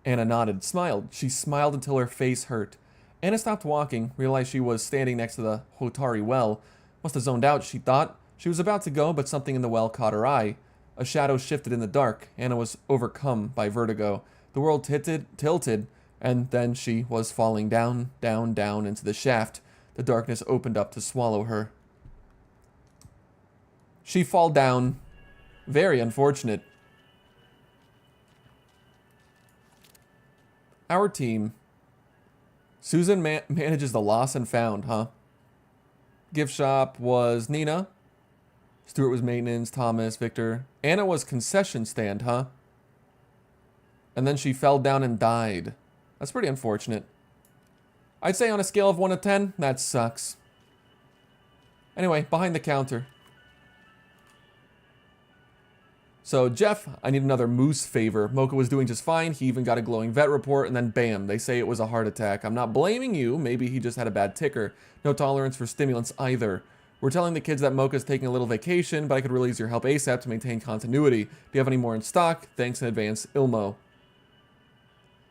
Anna nodded, smiled. She smiled until her face hurt. Anna stopped walking, realized she was standing next to the Hotari well. Must have zoned out, she thought. She was about to go, but something in the well caught her eye. A shadow shifted in the dark. Anna was overcome by vertigo. The world tilted, and then she was falling down, down, down into the shaft. The darkness opened up to swallow her. She fall down. Very unfortunate. Our team. Susan manages the lost and found, huh? Gift shop was Nina. Stuart was maintenance, Thomas, Victor. Anna was concession stand, huh? And then she fell down and died. That's pretty unfortunate. I'd say on a scale of 1 to 10, that sucks. Anyway, behind the counter. So, Jeff, I need another moose favor. Mocha was doing just fine. He even got a glowing vet report, and then bam, they say it was a heart attack. I'm not blaming you. Maybe he just had a bad ticker. No tolerance for stimulants either. We're telling the kids that Mocha's taking a little vacation, but I could really use your help ASAP to maintain continuity. Do you have any more in stock? Thanks in advance, Ilmo.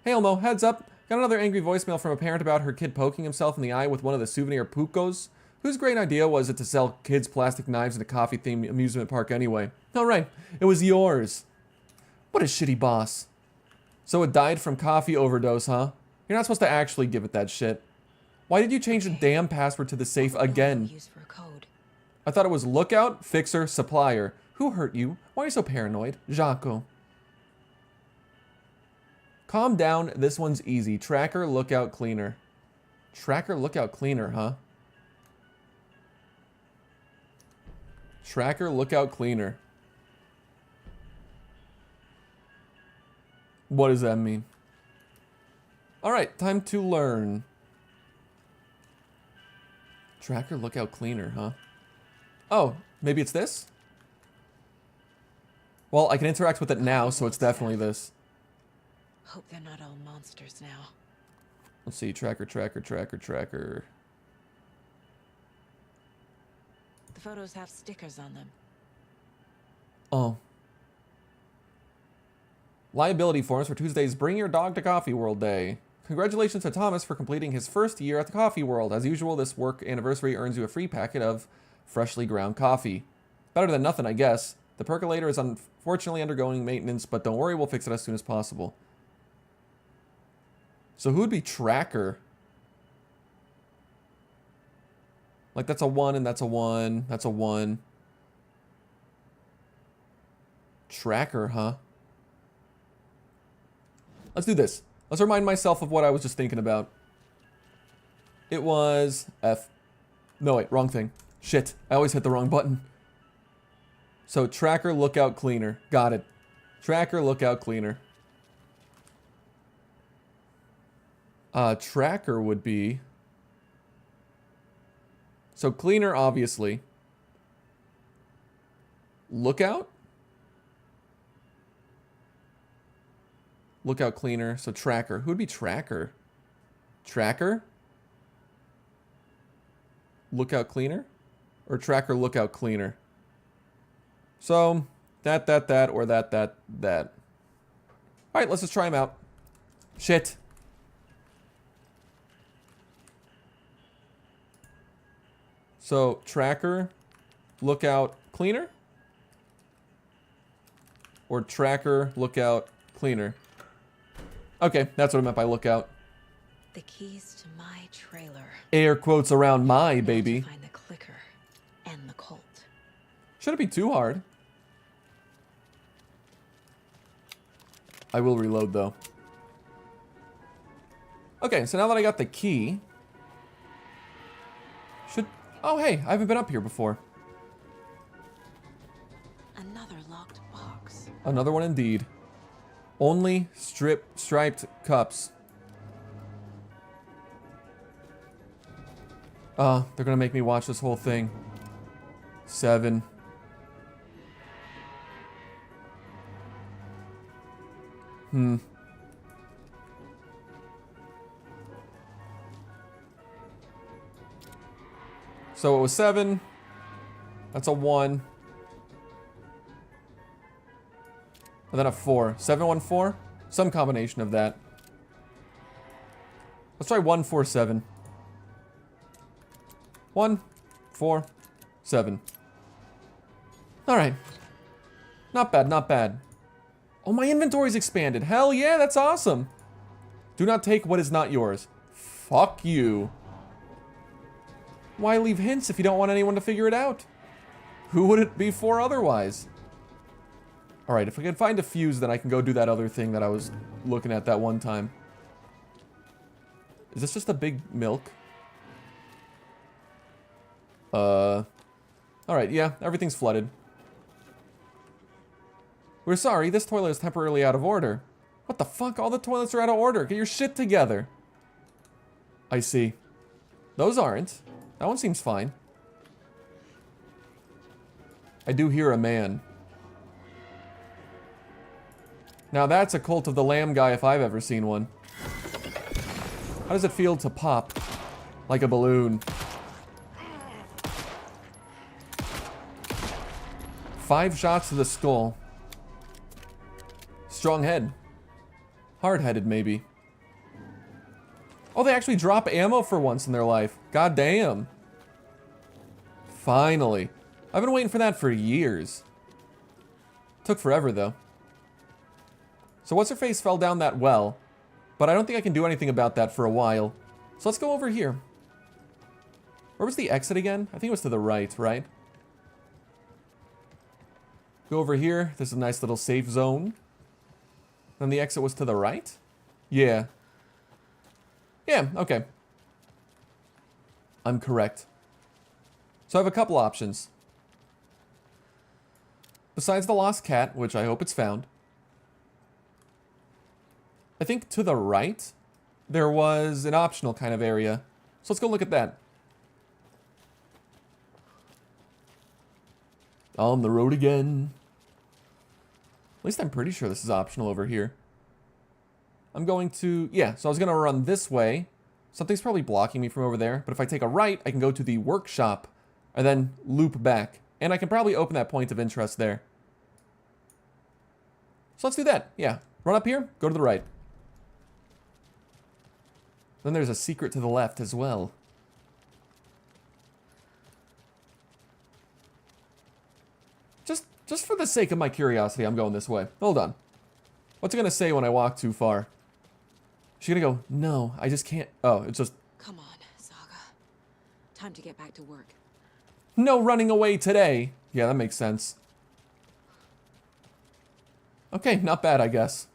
Hey, Ilmo, heads up. Got another angry voicemail from a parent about her kid poking himself in the eye with one of the souvenir pucos. Whose great idea was it to sell kids plastic knives in a coffee-themed amusement park anyway? Oh, right. It was yours. What a shitty boss. So it died from coffee overdose, huh? You're not supposed to actually give it that shit. Why did you change the damn password to the safe again? I thought it was lookout, fixer, supplier. Who hurt you? Why are you so paranoid? Jaco. Calm down. This one's easy. Tracker, lookout, cleaner. Tracker, lookout, cleaner, huh? Tracker, lookout, cleaner. What does that mean? Alright, time to learn. Tracker, lookout, cleaner, huh? Oh, maybe it's this? Well, I can interact with it now, so it's definitely this. Hope they're not all monsters now. Let's see, tracker, tracker, tracker, tracker. photos have stickers on them. Oh. Liability forms for Tuesday's Bring Your Dog to Coffee World Day. Congratulations to Thomas for completing his first year at the Coffee World. As usual, this work anniversary earns you a free packet of freshly ground coffee. Better than nothing, I guess. The percolator is unfortunately undergoing maintenance, but don't worry, we'll fix it as soon as possible. So who would be Tracker? Like, that's a 1 and that's a 1. That's a 1. Tracker, huh? Let's do this. Let's remind myself of what I was just thinking about. It was F. No, wait, wrong thing. Shit, I always hit the wrong button. So, Tracker, Lookout, Cleaner. Got it. Tracker, Lookout, Cleaner. Tracker would be... So, Cleaner, obviously. Lookout? Lookout, Cleaner. So, Tracker. Who would be Tracker? Tracker? Lookout, Cleaner? Or Tracker, Lookout, Cleaner? So, that, or that. Alright, let's just try them out. Shit. So, Tracker, Lookout, Cleaner? Or Tracker, Lookout, Cleaner? Okay, that's what I meant by lookout. The keys to my trailer. Air quotes around my baby. Find the clicker and the Colt. Shouldn't be too hard. I will reload though. Okay, so now that I got the key, oh hey, I haven't been up here before. Another locked box. Another one indeed. Only striped cups. They're gonna make me watch this whole thing. 7. So it was 7. That's a 1. And then a 4. 7, 1, 4? Some combination of that. Let's try 1, 4, 7. 1, 4, 7. Alright. Not bad, not bad. Oh, my inventory's expanded. Hell yeah, that's awesome. Do not take what is not yours. Fuck you. Why leave hints if you don't want anyone to figure it out? Who would it be for otherwise? Alright, if I can find a fuse, then I can go do that other thing that I was looking at that one time. Is this just a big milk? Alright, yeah, everything's flooded. We're sorry, this toilet is temporarily out of order. What the fuck? All the toilets are out of order. Get your shit together. I see. Those aren't. That one seems fine. I do hear a man. Now that's a Cult of the Lamb guy if I've ever seen one. How does it feel to pop like a balloon? 5 shots to the skull. Strong head. Hard-headed, maybe. Oh, they actually drop ammo for once in their life. God damn. Finally. I've been waiting for that for years. Took forever, though. So what's-her-face fell down that well, but I don't think I can do anything about that for a while. So let's go over here. Where was the exit again? I think it was to the right, right? Go over here. There's a nice little safe zone. Then the exit was to the right? Yeah. Yeah, okay. I'm correct. So I have a couple options. Besides the lost cat, which I hope it's found, I think to the right, there was an optional kind of area. So let's go look at that. On the road again. At least I'm pretty sure this is optional over here. I'm going to... Yeah, so I was going to run this way. Something's probably blocking me from over there. But if I take a right, I can go to the workshop and then loop back. And I can probably open that point of interest there. So let's do that. Yeah. Run up here, go to the right. Then there's a secret to the left as well. Just for the sake of my curiosity, I'm going this way. Hold on. What's it gonna say when I walk too far? She's gonna go, no, I just can't. Oh, it's just... Come on, Saga. Time to get back to work. No running away today. Yeah, that makes sense. Okay, not bad, I guess.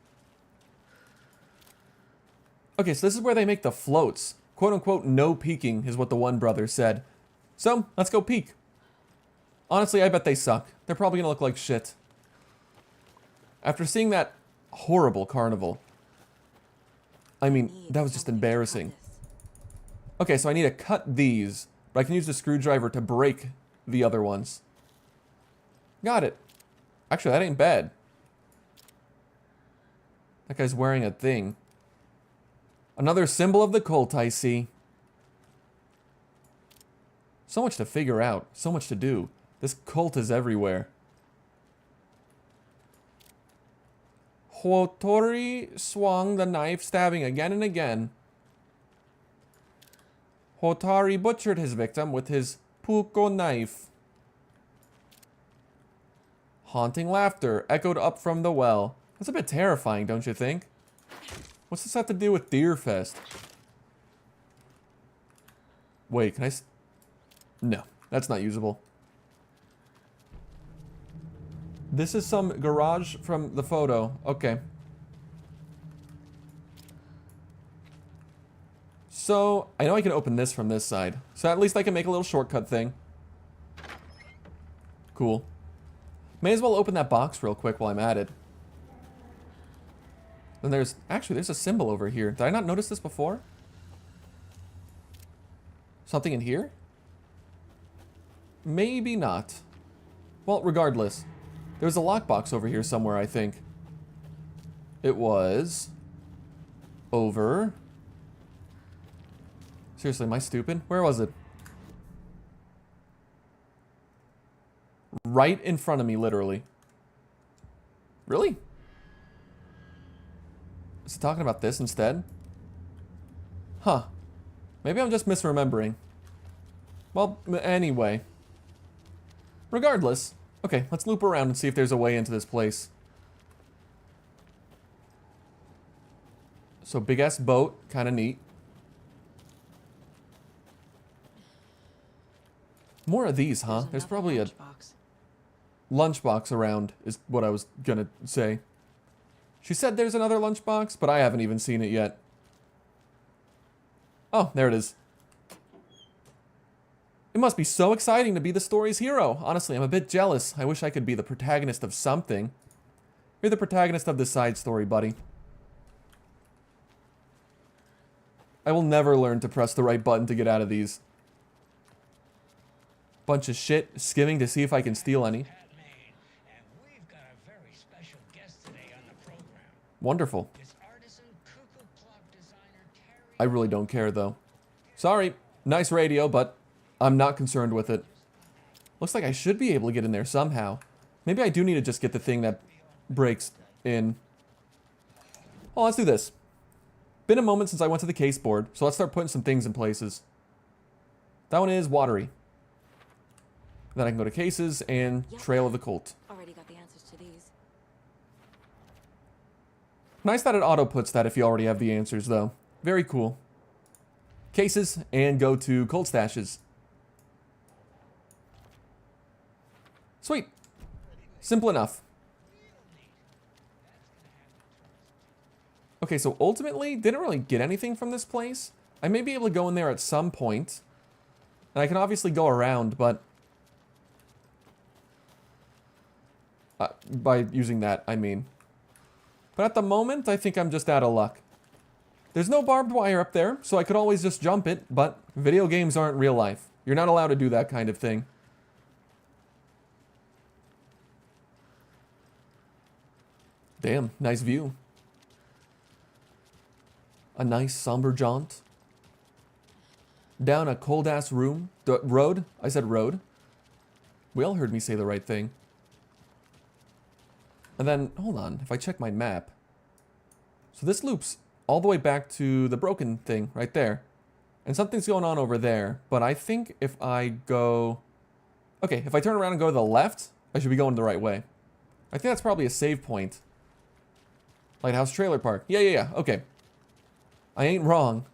Okay, so this is where they make the floats. Quote unquote, no peeking is what the one brother said. So, let's go peek. Honestly, I bet they suck. They're probably gonna look like shit. After seeing that horrible carnival. I mean, that was just embarrassing. Okay, so I need to cut these, but I can use the screwdriver to break the other ones. Got it. Actually, that ain't bad. That guy's wearing a thing. Another symbol of the cult, I see. So much to figure out. So much to do. This cult is everywhere. Hotori swung the knife, stabbing again and again. Hotari butchered his victim with his puko knife. Haunting laughter echoed up from the well. That's a bit terrifying, don't you think? What's this have to do with Deerfest? Wait, can I No, that's not usable. This is some garage from the photo. Okay. So, I know I can open this from this side. So at least I can make a little shortcut thing. Cool. May as well open that box real quick while I'm at it. Then there's a symbol over here. Did I not notice this before? Something in here? Maybe not. Well, regardless. There was a lockbox over here somewhere, I think. It was... over... Seriously, am I stupid? Where was it? Right in front of me, literally. Really? Is he talking about this instead? Huh. Maybe I'm just misremembering. Well, anyway. Regardless. Okay, let's loop around and see if there's a way into this place. So, big-ass boat. Kind of neat. More of these, huh? There's probably a lunchbox around, is what I was gonna say. She said there's another lunchbox, but I haven't even seen it yet. Oh, there it is. It must be so exciting to be the story's hero. Honestly, I'm a bit jealous. I wish I could be the protagonist of something. You're the protagonist of this side story, buddy. I will never learn to press the right button to get out of these. Bunch of shit, skimming to see if I can steal any. Wonderful. I really don't care, though. Sorry, nice radio, but I'm not concerned with it. Looks like I should be able to get in there somehow. Maybe I do need to just get the thing that breaks in. Well, let's do this. Been a moment since I went to the case board, so let's start putting some things in places. That one is watery. Then I can go to cases and Trail of the Cult. Already got the answers to these. Nice that it auto-puts that if you already have the answers, though. Very cool. Cases, and go to Cult Stashes. Sweet. Simple enough. Okay, so ultimately, didn't really get anything from this place. I may be able to go in there at some point. And I can obviously go around, but... by using that, I mean. But at the moment, I think I'm just out of luck. There's no barbed wire up there, so I could always just jump it, but video games aren't real life. You're not allowed to do that kind of thing. Damn, nice view. A nice somber jaunt. Down a cold-ass road. I said road. We all heard me say the right thing. And then, hold on, if I check my map. So this loops all the way back to the broken thing right there. And something's going on over there. But I think if I go... Okay, if I turn around and go to the left, I should be going the right way. I think that's probably a save point. Lighthouse Trailer Park. Yeah. Okay. I ain't wrong.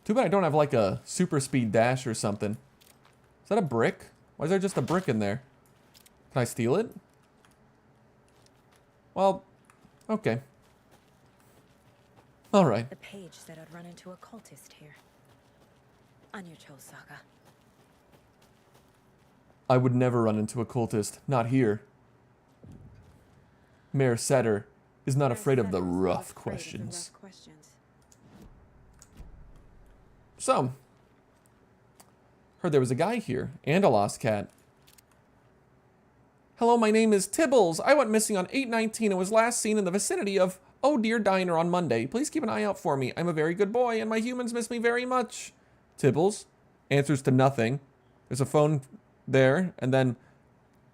Too bad I don't have like a super speed dash or something. Is that a brick? Why is there just a brick in there? Can I steal it? Well, okay. Alright. The page said I'd run into a cultist here. On your toes, Saga. I would never run into a cultist. Not here. Mayor Setter is not afraid of the rough questions. So, heard there was a guy here, and a lost cat. Hello, my name is Tibbles. I went missing on 8/19 and was last seen in the vicinity of Oh Dear Diner on Monday. Please keep an eye out for me. I'm a very good boy, and my humans miss me very much. Tibbles answers to nothing. There's a phone there, and then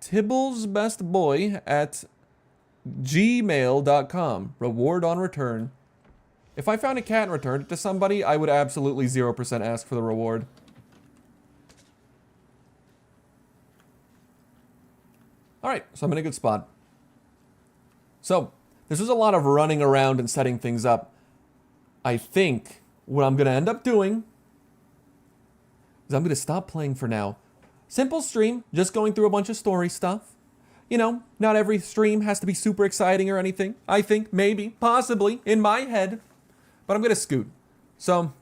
tibblesbestboy@gmail.com. Reward on return. If I found a cat and returned it to somebody, I would absolutely 0% ask for the reward. Alright, so I'm in a good spot. So, this is a lot of running around and setting things up. I think what I'm going to end up doing is I'm going to stop playing for now. Simple stream, just going through a bunch of story stuff. You know, not every stream has to be super exciting or anything. I think, maybe, possibly, in my head. But I'm going to scoot. So,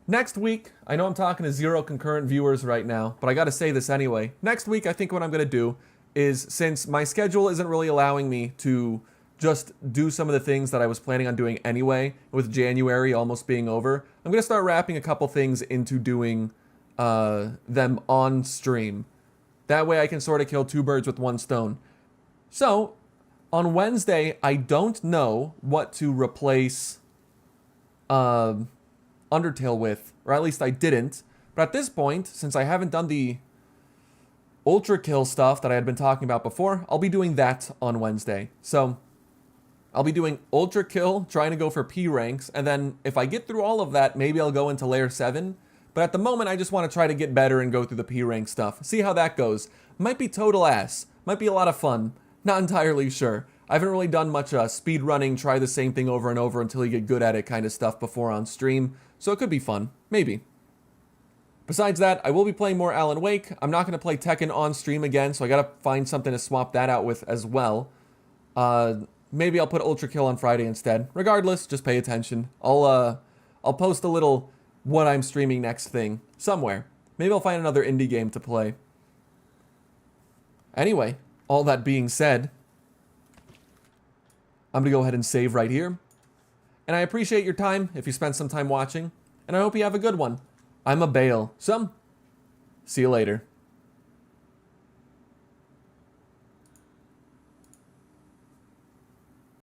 next week, I know I'm talking to 0 concurrent viewers right now, but I got to say this anyway. Next week, I think what I'm going to do is, since my schedule isn't really allowing me to just do some of the things that I was planning on doing anyway, with January almost being over, I'm going to start wrapping a couple things into doing them on stream. That way I can sort of kill 2 birds with 1 stone. So, on Wednesday, I don't know what to replace Undertale with, or at least I didn't. But at this point, since I haven't done the Ultra Kill stuff that I had been talking about before, I'll be doing that on Wednesday. So, I'll be doing Ultra Kill, trying to go for P ranks, and then if I get through all of that, maybe I'll go into Layer 7. But at the moment, I just want to try to get better and go through the P rank stuff. See how that goes. Might be total ass. Might be a lot of fun. Not entirely sure. I haven't really done much speed running, try the same thing over and over until you get good at it kind of stuff before on stream. So it could be fun. Maybe. Besides that, I will be playing more Alan Wake. I'm not going to play Tekken on stream again, so I got to find something to swap that out with as well. Maybe I'll put Ultra Kill on Friday instead. Regardless, just pay attention. I'll post a little what I'm streaming next thing somewhere. Maybe I'll find another indie game to play. Anyway, all that being said, I'm going to go ahead and save right here. And I appreciate your time if you spent some time watching. And I hope you have a good one. I'm a Bale. So, see you later.